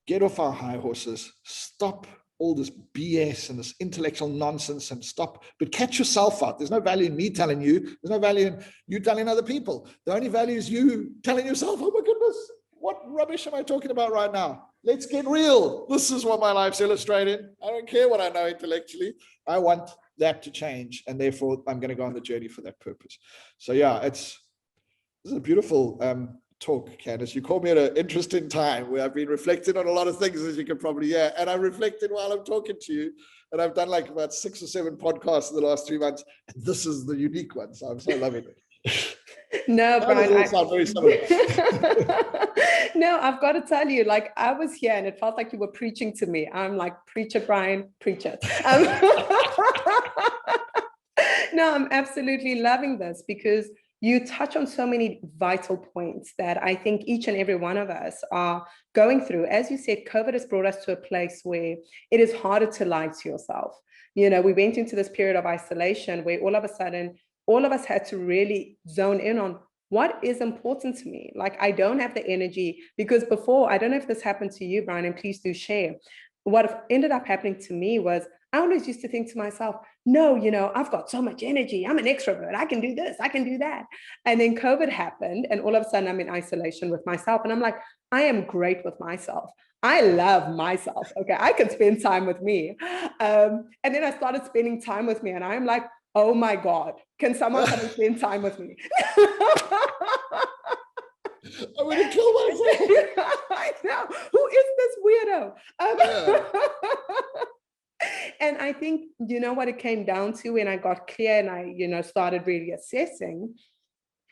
get off our high horses, stop all this BS and this intellectual nonsense and stop, but catch yourself out. There's no value in me telling you. There's no value in you telling other people. The only value is you telling yourself, oh my goodness, what rubbish am I talking about right now? Let's get real. This is what my life's illustrating. I don't care what I know intellectually. I want that to change. And therefore I'm going to go on the journey for that purpose. So yeah, this is a beautiful talk, Candice. You called me at an interesting time where I've been reflecting on a lot of things, as you can probably hear, and I'm reflecting while I'm talking to you. And I've done like about 6 or 7 podcasts in the last 3 months, and this is the unique one. So I'm so loving it. No, Brian. All sound very similar. No, I've got to tell you, like I was here and it felt like you were preaching to me. I'm like, preach it, Brian, preach it. No, I'm absolutely loving this because you touch on so many vital points that I think each and every one of us are going through. As you said, COVID has brought us to a place where it is harder to lie to yourself. You know, we went into this period of isolation where all of a sudden, all of us had to really zone in on what is important to me. Like, I don't have the energy because before, I don't know if this happened to you, Brian, and please do share. What ended up happening to me was I always used to think to myself, no, you know, I've got so much energy. I'm an extrovert. I can do this. I can do that. And then COVID happened. And all of a sudden I'm in isolation with myself. And I'm like, I am great with myself. I love myself. Okay. I can spend time with me. And then I started spending time with me. And I'm like, oh my God, can someone come and spend time with me? I'm going to kill myself. I know. Who is this weirdo? Yeah. And I think, you know, what it came down to when I got clear and I, you know, started really assessing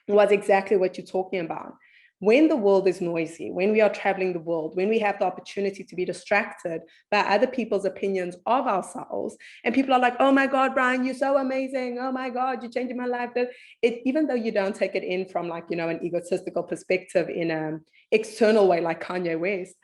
was exactly what you're talking about. When the world is noisy, when we are traveling the world, when we have the opportunity to be distracted by other people's opinions of ourselves, and people are like, oh my God, Brian, you're so amazing. Oh my God, you're changing my life. Even though you don't take it in from like, you know, an egotistical perspective in an external way, like Kanye West,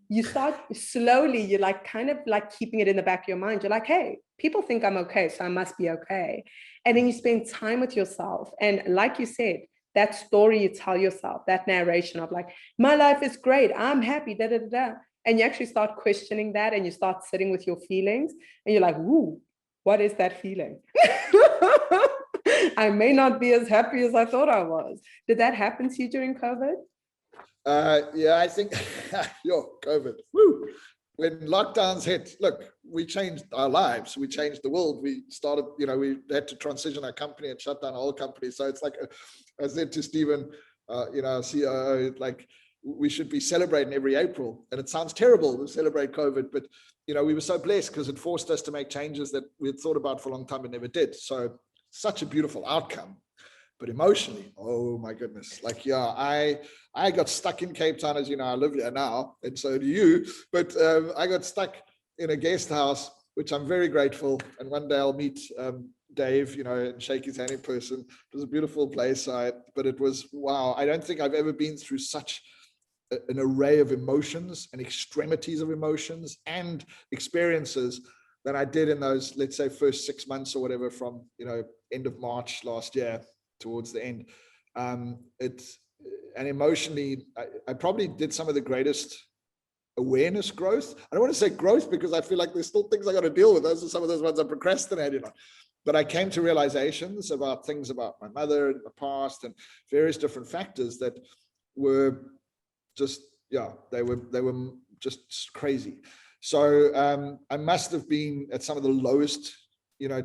you start slowly, you're like kind of like keeping it in the back of your mind. You're like, hey, people think I'm okay, so I must be okay. And then you spend time with yourself. And like you said, that story you tell yourself, that narration of like, my life is great, I'm happy, da, da, da, da. And you actually start questioning that and you start sitting with your feelings and you're like, ooh, what is that feeling? I may not be as happy as I thought I was. Did that happen to you during COVID? Yeah, I think, COVID, woo. When lockdowns hit, look, we changed our lives. We changed the world. We started, you know, we had to transition our company and shut down our whole company. So it's like, I said to Stephen, you know, COO, like we should be celebrating every April. And it sounds terrible to celebrate COVID, but, you know, we were so blessed because it forced us to make changes that we had thought about for a long time and never did. So such a beautiful outcome. But emotionally, oh my goodness, like, yeah, I got stuck in Cape Town, as you know, I live here now, and so do you, but I got stuck in a guest house, which I'm very grateful. And one day I'll meet Dave, you know, and shake his hand in person. It was a beautiful place, but it was, wow, I don't think I've ever been through such an array of emotions and extremities of emotions and experiences than I did in those, let's say, first 6 months or whatever, from, end of March last year towards the end. And emotionally, I probably did some of the greatest awareness growth. I don't want to say growth because I feel like there's still things I got to deal with. Those are some of those ones I procrastinated on. But I came to realizations about things about my mother in the past and various different factors that were just, they were just crazy. So I must have been at some of the lowest,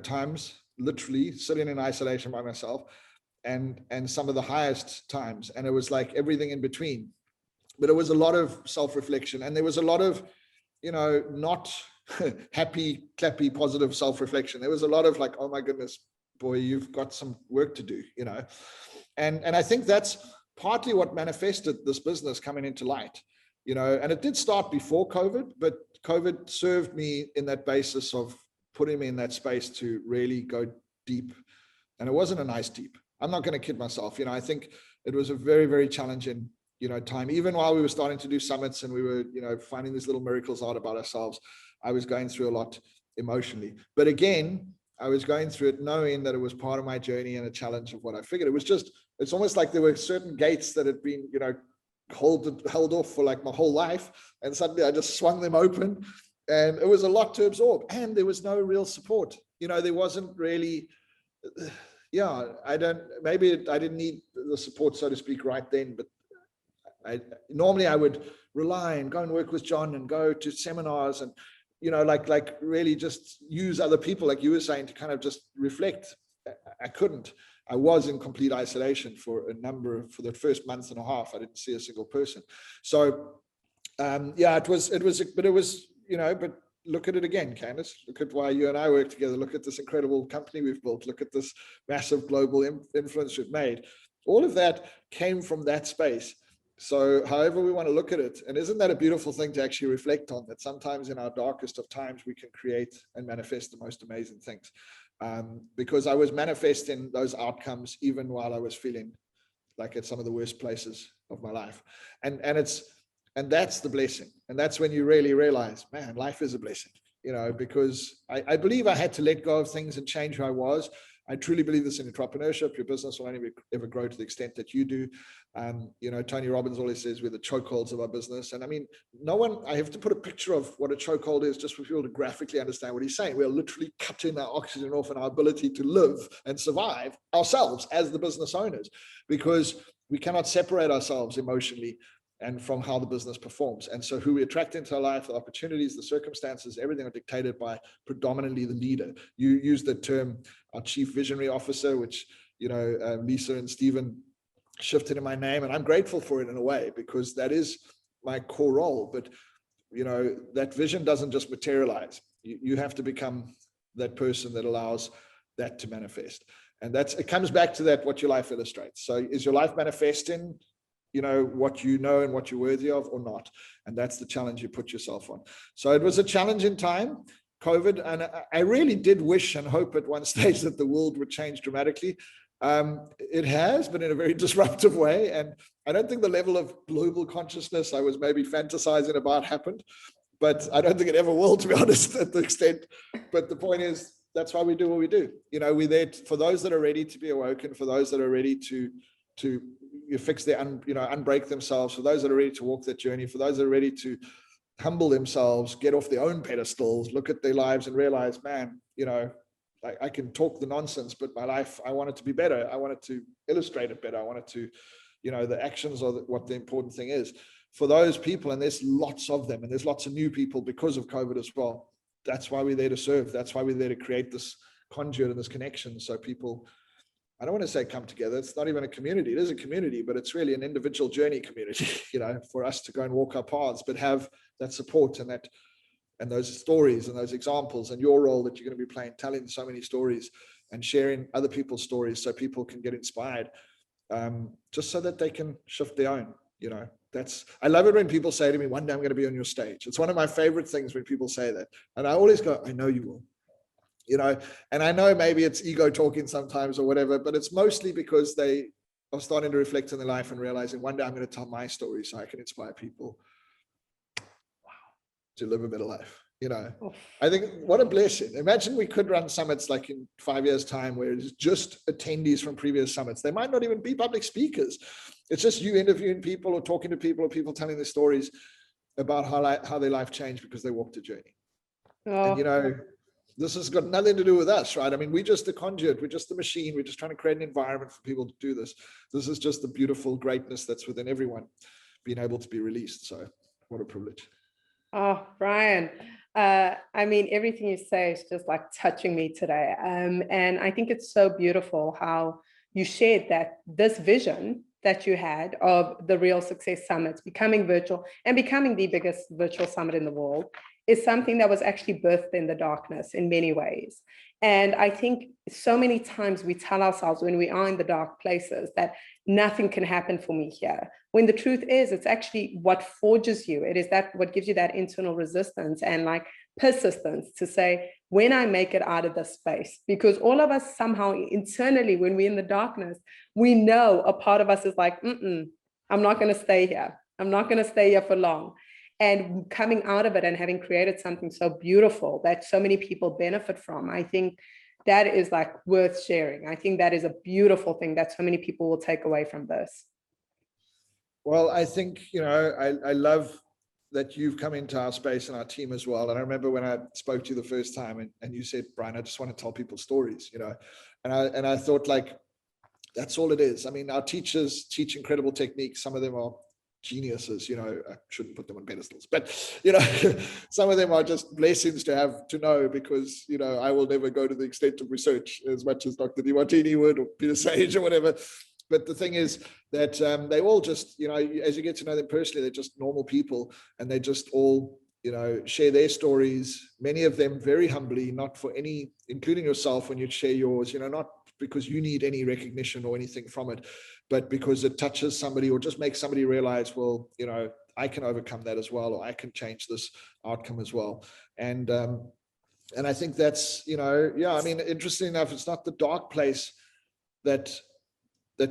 times, literally sitting in isolation by myself, and some of the highest times. And it was like everything in between. But it was a lot of self-reflection, and there was a lot of, not happy, clappy, positive self-reflection. There was a lot of like, oh my goodness, boy, you've got some work to do, and I think that's partly what manifested this business coming into light, and it did start before COVID, but COVID served me in that basis of putting me in that space to really go deep. And it wasn't a nice deep. I'm not going to kid myself. I think it was a very, very challenging, time. Even while we were starting to do summits and we were, finding these little miracles out about ourselves, I was going through a lot emotionally. But again, I was going through it knowing that it was part of my journey and a challenge of what I figured. It's almost like there were certain gates that had been, held off for like my whole life. And suddenly I just swung them open, and it was a lot to absorb. And there was no real support. There wasn't really, I didn't need the support, so to speak, right then, but normally I would rely and go and work with John and go to seminars and, like really just use other people, like you were saying, to kind of just reflect. I couldn't. I was in complete isolation for the first month and a half. I didn't see a single person. So, it was, but look at it again, Candice. Look at why you and I work together. Look at this incredible company we've built. Look at this massive global influence we've made. All of that came from that space. So however we want to look at it, and isn't that a beautiful thing to actually reflect on, that sometimes in our darkest of times, we can create and manifest the most amazing things. Because I was manifesting those outcomes even while I was feeling like at some of the worst places of my life. And that's the blessing. And that's when you really realize, man, life is a blessing, because I believe I had to let go of things and change who I was. I truly believe this in entrepreneurship. Your business will only ever grow to the extent that you do. Tony Robbins always says we're the chokeholds of our business. And I mean, I have to put a picture of what a chokehold is just for people to graphically understand what he's saying. We're literally cutting our oxygen off and our ability to live and survive ourselves as the business owners, because we cannot separate ourselves emotionally and from how the business performs. And so who we attract into our life, the opportunities, the circumstances, everything are dictated by predominantly the leader. You use the term, our chief visionary officer, which, Lisa and Stephen shifted in my name. And I'm grateful for it in a way, because that is my core role. But, that vision doesn't just materialize. You have to become that person that allows that to manifest. And it comes back to that, what your life illustrates. So is your life manifesting what and what you're worthy of, or not? And that's the challenge you put yourself on. So it was a challenging time, COVID, and I really did wish and hope at one stage that the world would change dramatically. It has, but in a very disruptive way. And I don't think the level of global consciousness I was maybe fantasizing about happened, but I don't think it ever will, to be honest, at the extent. But the point is, that's why we do what we do. We're there for those that are ready to be awoken, for those that are ready to fix their, unbreak themselves, for those that are ready to walk that journey, for those that are ready to humble themselves, get off their own pedestals, look at their lives and realize, man, I can talk the nonsense, but my life, I want it to be better. I want it to illustrate it better. I want it to, the actions are what the important thing is. For those people, and there's lots of them, and there's lots of new people because of COVID as well. That's why we're there to serve. That's why we're there to create this conduit and this connection. So people, I don't want to say come together. It's not even a community. It is a community, but it's really an individual journey community, for us to go and walk our paths, but have that support and those stories and those examples, and your role that you're going to be playing, telling so many stories and sharing other people's stories so people can get inspired, just so that they can shift their own, I love it when people say to me, one day I'm going to be on your stage. It's one of my favorite things when people say that. And I always go, I know you will. And I know maybe it's ego talking sometimes or whatever, but it's mostly because they are starting to reflect on their life and realizing one day I'm going to tell my story so I can inspire people to live a better life. You know, I think what a blessing. Imagine we could run summits like in 5 years' time where it's just attendees from previous summits. They might not even be public speakers. It's just you interviewing people or talking to people or people telling their stories about how their life changed because they walked a journey. And, you know, this has got nothing to do with us, right? I mean, we're just the conduit. We're just the machine. We're just trying to create an environment for people to do this. This is just the beautiful greatness that's within everyone being able to be released. So what a privilege. Oh, Brian, I mean, everything you say is just like touching me today. And I think it's so beautiful how you shared that this vision that you had of the Real Success Summit becoming virtual and becoming the biggest virtual summit in the world is something that was actually birthed in the darkness in many ways. And I think so many times we tell ourselves when we are in the dark places that nothing can happen for me here. When the truth is, it's actually what forges you. It is that what gives you that internal resistance and like persistence to say, when I make it out of this space, because all of us somehow internally, when we're in the darkness, we know a part of us is like, I'm not going to stay here. I'm not going to stay here for long. And coming out of it and having created something so beautiful that so many people benefit from, I think that is like worth sharing. I think that is a beautiful thing that so many people will take away from this. Well, I think, you know, I love that you've come into our space and our team as well. And I remember when I spoke to you the first time and you said, Brian, I just want to tell people stories, you know, and I thought like, that's all it is. I mean, our teachers teach incredible techniques. Some of them are geniuses, you know, I shouldn't put them on pedestals, but, you know, some of them are just blessings to have to know because, you know, I will never go to the extent of research as much as Dr. DiMartini would or Peter Sage or whatever. But the thing is that they all just, you know, as you get to know them personally, they're just normal people and they just all, you know, share their stories, many of them very humbly, not for any, including yourself when you share yours, you know, not because you need any recognition or anything from it, but because it touches somebody or just makes somebody realize, well, you know, I can overcome that as well, or I can change this outcome as well. And I think that's, you know, yeah, I mean, interesting enough, it's not the dark place that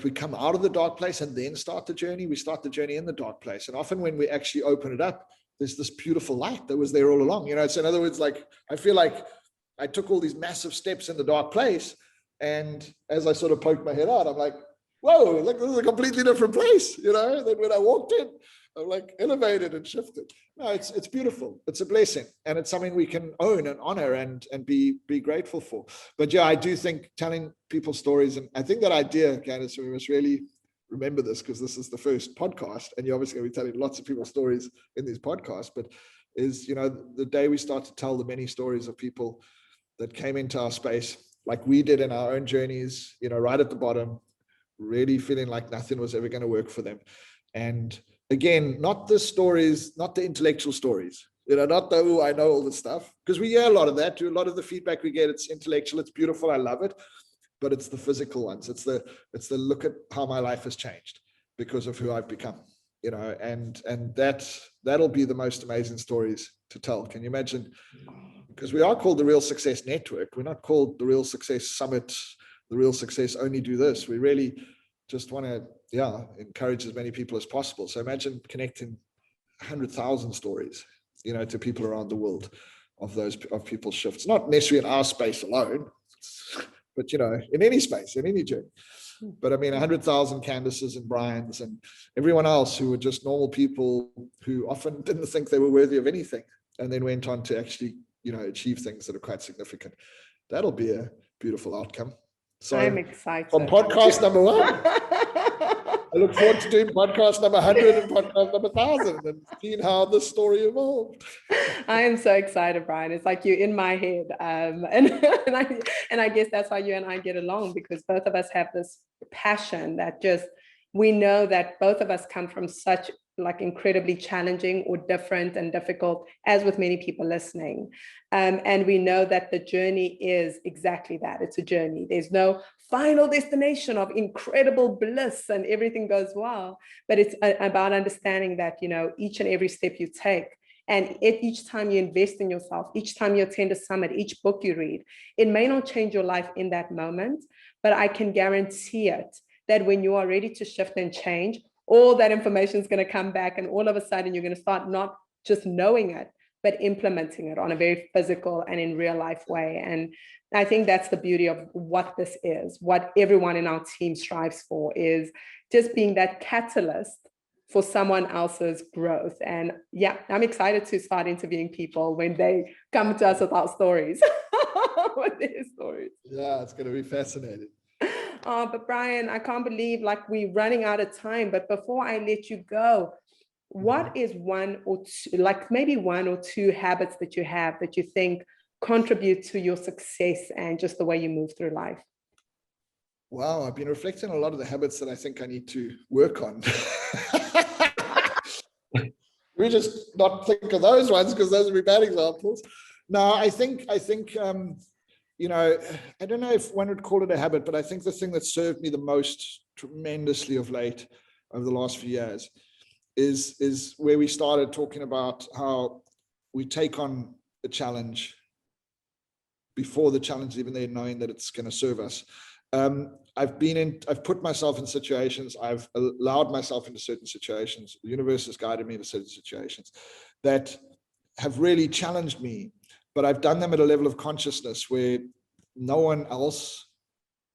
we come out of the dark place and then start the journey. We start the journey in the dark place. And often when we actually open it up, there's this beautiful light that was there all along. You know, so in other words, like, I feel like I took all these massive steps in the dark place. And as I sort of poked my head out, I'm like, whoa, like this is a completely different place, you know? And then when I walked in, I'm like elevated and shifted. No, it's beautiful. It's a blessing. And it's something we can own and honor and be grateful for. But yeah, I do think telling people stories, and I think that idea, Candice, we must really remember this because this is the first podcast and you're obviously going to be telling lots of people stories in these podcasts, but is, you know, the day we start to tell the many stories of people that came into our space, like we did in our own journeys, you know, right at the bottom, really feeling like nothing was ever going to work for them. And again, not the stories, not the intellectual stories, you know, not the, oh, I know all this stuff, because we hear a lot of that, a lot of the feedback we get, it's intellectual, it's beautiful, I love it, but it's the physical ones. It's the look at how my life has changed because of who I've become, you know, and that'll be the most amazing stories to tell. Can you imagine? Because we are called the Real Success Network. We're not called the Real Success Summit, the Real Success Only Do This. We really just want to, yeah, encourage as many people as possible. So imagine connecting 100,000 stories, you know, to people around the world of people's shifts, not necessarily in our space alone, but, you know, in any space, in any journey. But I mean, 100,000 Candices and Brians and everyone else who were just normal people who often didn't think they were worthy of anything and then went on to actually, you know, achieve things that are quite significant. That'll be a beautiful outcome. So I'm excited. From podcast number 1, I look forward to doing podcast number 100 and podcast number 1,000 and seeing how this story evolved. I am so excited, Brian. It's like you're in my head. And I guess that's why you and I get along, because both of us have this passion that just, we know that both of us come from such like incredibly challenging or different and difficult, as with many people listening. And we know that the journey is exactly that. It's a journey. There's no final destination of incredible bliss and everything goes well, but it's about understanding that, you know, each and every step you take, and each time you invest in yourself, each time you attend a summit, each book you read, it may not change your life in that moment, but I can guarantee it that when you are ready to shift and change, all that information is going to come back, and all of a sudden you're going to start not just knowing it, but implementing it on a very physical and in real life way. And I think that's the beauty of what this is. What everyone in our team strives for is just being that catalyst for someone else's growth. And yeah, I'm excited to start interviewing people when they come to us with our stories. With their stories. Yeah, it's going to be fascinating. But Brian, I can't believe like we're running out of time. But before I let you go, what is one or two, like maybe one or two habits that you have that you think contribute to your success and just the way you move through life? Wow, I've been reflecting on a lot of the habits that I think I need to work on. We just not think of those ones because those would be bad examples. No, I think you know, I don't know if one would call it a habit, but I think the thing that served me the most tremendously of late over the last few years is where we started talking about how we take on a challenge before the challenge is even there, knowing that it's going to serve us. I've put myself in situations, I've allowed myself into certain situations, the universe has guided me into certain situations that have really challenged me, but I've done them at a level of consciousness where no one else,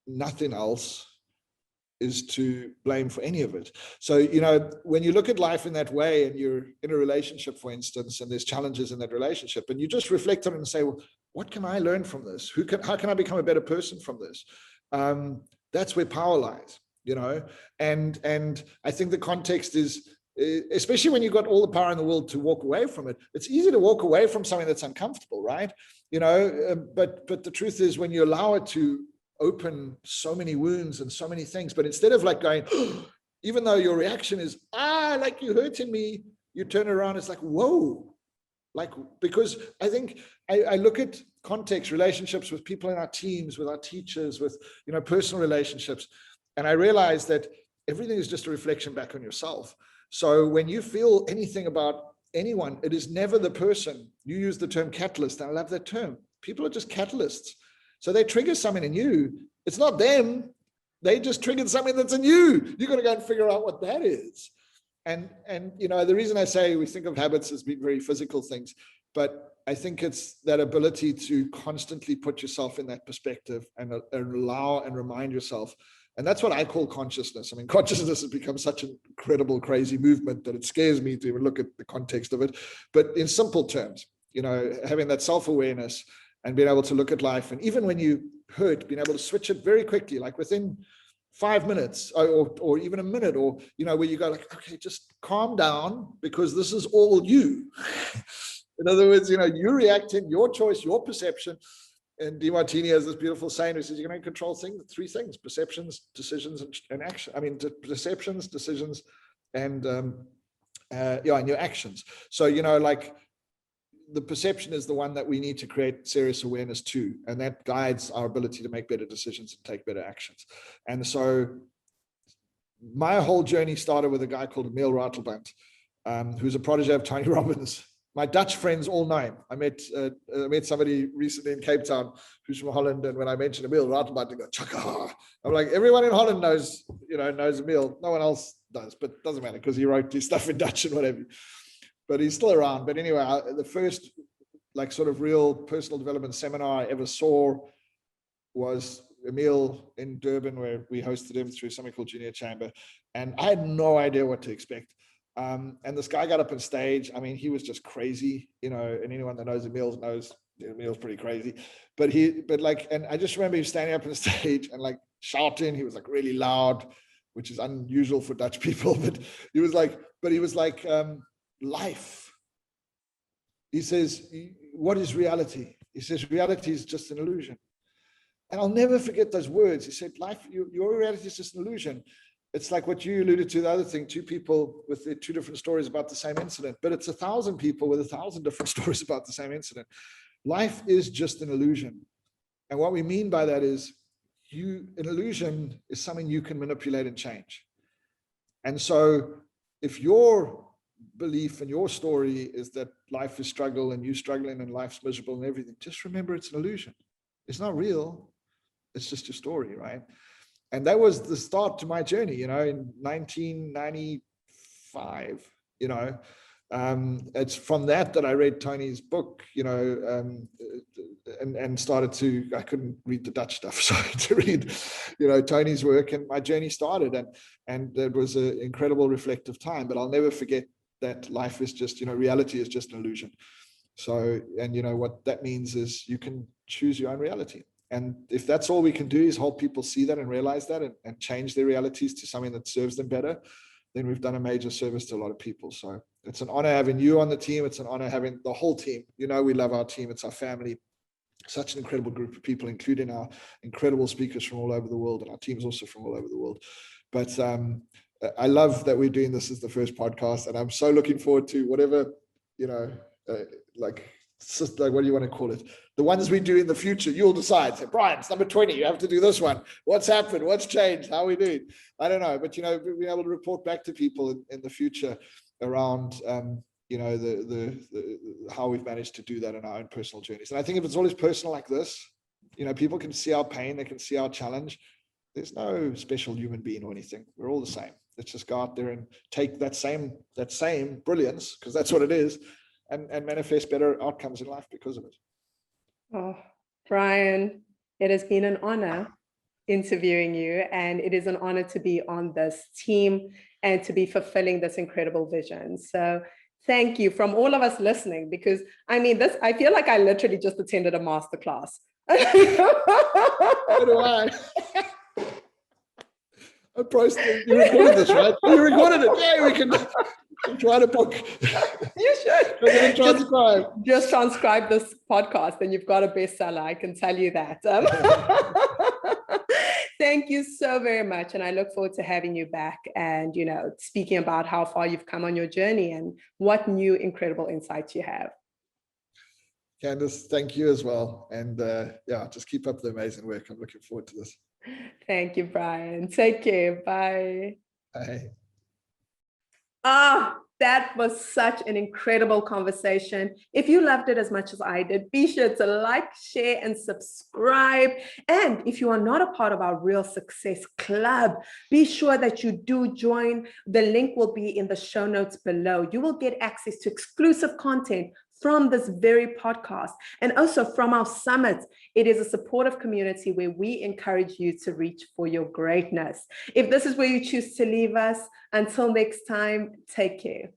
nothing else is to blame for any of it. So, you know, when you look at life in that way and you're in a relationship, for instance, and there's challenges in that relationship, and you just reflect on it and say, well, what can I learn from this? How can I become a better person from this? That's where power lies, you know, and I think the context is, especially when you've got all the power in the world to walk away from it, it's easy to walk away from something that's uncomfortable, right? You know, but the truth is when you allow it to open so many wounds and so many things, but instead of like going, even though your reaction is, like you're hurting me, you turn around, it's like, whoa, like, because I think I look at context, relationships with people in our teams, with our teachers, with, you know, personal relationships. And I realize that everything is just a reflection back on yourself. So when you feel anything about anyone, it is never the person. You use the term catalyst, and I love that term. People are just catalysts. So they trigger something in you. It's not them. They just triggered something that's in you. You got to go and figure out what that is. And you know, the reason I say we think of habits as being very physical things, but I think it's that ability to constantly put yourself in that perspective and allow and remind yourself. And that's what I call consciousness. I mean, consciousness has become such an incredible, crazy movement that it scares me to even look at the context of it. But in simple terms, you know, having that self-awareness and being able to look at life, and even when you hurt, being able to switch it very quickly, like within 5 minutes or even a minute, or, you know, where you go like, okay, just calm down because this is all you. In other words, you know, you reacting, your choice, your perception. And DeMartini has this beautiful saying, he says, you're going to control three things: perceptions, decisions, and action. I mean, perceptions, decisions, and and your actions. So, you know, like the perception is the one that we need to create serious awareness to, and that guides our ability to make better decisions and take better actions. And so my whole journey started with a guy called Emil Ratelband, who's a protege of Tony Robbins. My Dutch friends all know him. I met somebody recently in Cape Town who's from Holland, and when I mentioned Emil Ratelband, they go, Chaka. I'm like, everyone in Holland knows Emil. No one else does, but it doesn't matter because he wrote his stuff in Dutch and whatever. But he's still around. But anyway, the first like sort of real personal development seminar I ever saw was Emil in Durban, where we hosted him through something called Junior Chamber. And I had no idea what to expect. And this guy got up on stage. I mean, he was just crazy, you know, and anyone that knows Emil knows Emil's pretty crazy. And I just remember him standing up on stage and like shouting. He was like really loud, which is unusual for Dutch people, but he was like, life. He says, what is reality? He says, reality is just an illusion. And I'll never forget those words. He said, life, your reality is just an illusion. It's like what you alluded to, the other thing, two people with their two different stories about the same incident, but it's 1,000 people with 1,000 different stories about the same incident. Life is just an illusion. And what we mean by that is an illusion is something you can manipulate and change. And so if your belief and your story is that life is struggle and you struggling and life's miserable and everything, just remember it's an illusion. It's not real. It's just your story, right? And that was the start to my journey, you know, in 1995, you know, It's from that I read Tony's book, and started to, I couldn't read the Dutch stuff, so I had to read, Tony's work, and my journey started, and it was an incredible reflective time. But I'll never forget that life is just, reality is just an illusion. So, and what that means is you can choose your own reality. And if that's all we can do is help people see that and realize that, and change their realities to something that serves them better, then we've done a major service to a lot of people. So it's an honor having you on the team. It's an honor having the whole team. We love our team. It's our family. Such an incredible group of people, including our incredible speakers from all over the world, and our team's also from all over the world. But I love that we're doing this as the first podcast, and I'm so looking forward to whatever, like what do you want to call it? The ones we do in the future, you'll decide. Say, Brian, it's number 20. You have to do this one. What's happened? What's changed? How are we doing? I don't know. But, being able to report back to people in the future around, how we've managed to do that in our own personal journeys. And I think if it's always personal like this, people can see our pain. They can see our challenge. There's no special human being or anything. We're all the same. Let's just go out there and take that same brilliance, because that's what it is, and manifest better outcomes in life because of it. Oh, Brian, it has been an honor interviewing you, and it is an honor to be on this team and to be fulfilling this incredible vision. So thank you from all of us listening, because I feel like I literally just attended a masterclass. So do I. I posted, you recorded this, right? You recorded it. Yeah, we can try to book. You should. We're going to transcribe. Just transcribe this podcast and you've got a bestseller. I can tell you that. Thank you so very much. And I look forward to having you back and, speaking about how far you've come on your journey and what new incredible insights you have. Candice, thank you as well. And just keep up the amazing work. I'm looking forward to this. Thank you, Brian. Take care. Bye. Bye. That was such an incredible conversation. If you loved it as much as I did, be sure to like, share, and subscribe. And if you are not a part of our Real Success Club, be sure that you do join. The link will be in the show notes below. You will get access to exclusive content from this very podcast and also from our summits. It is a supportive community where we encourage you to reach for your greatness. If this is where you choose to leave us, until next time, take care.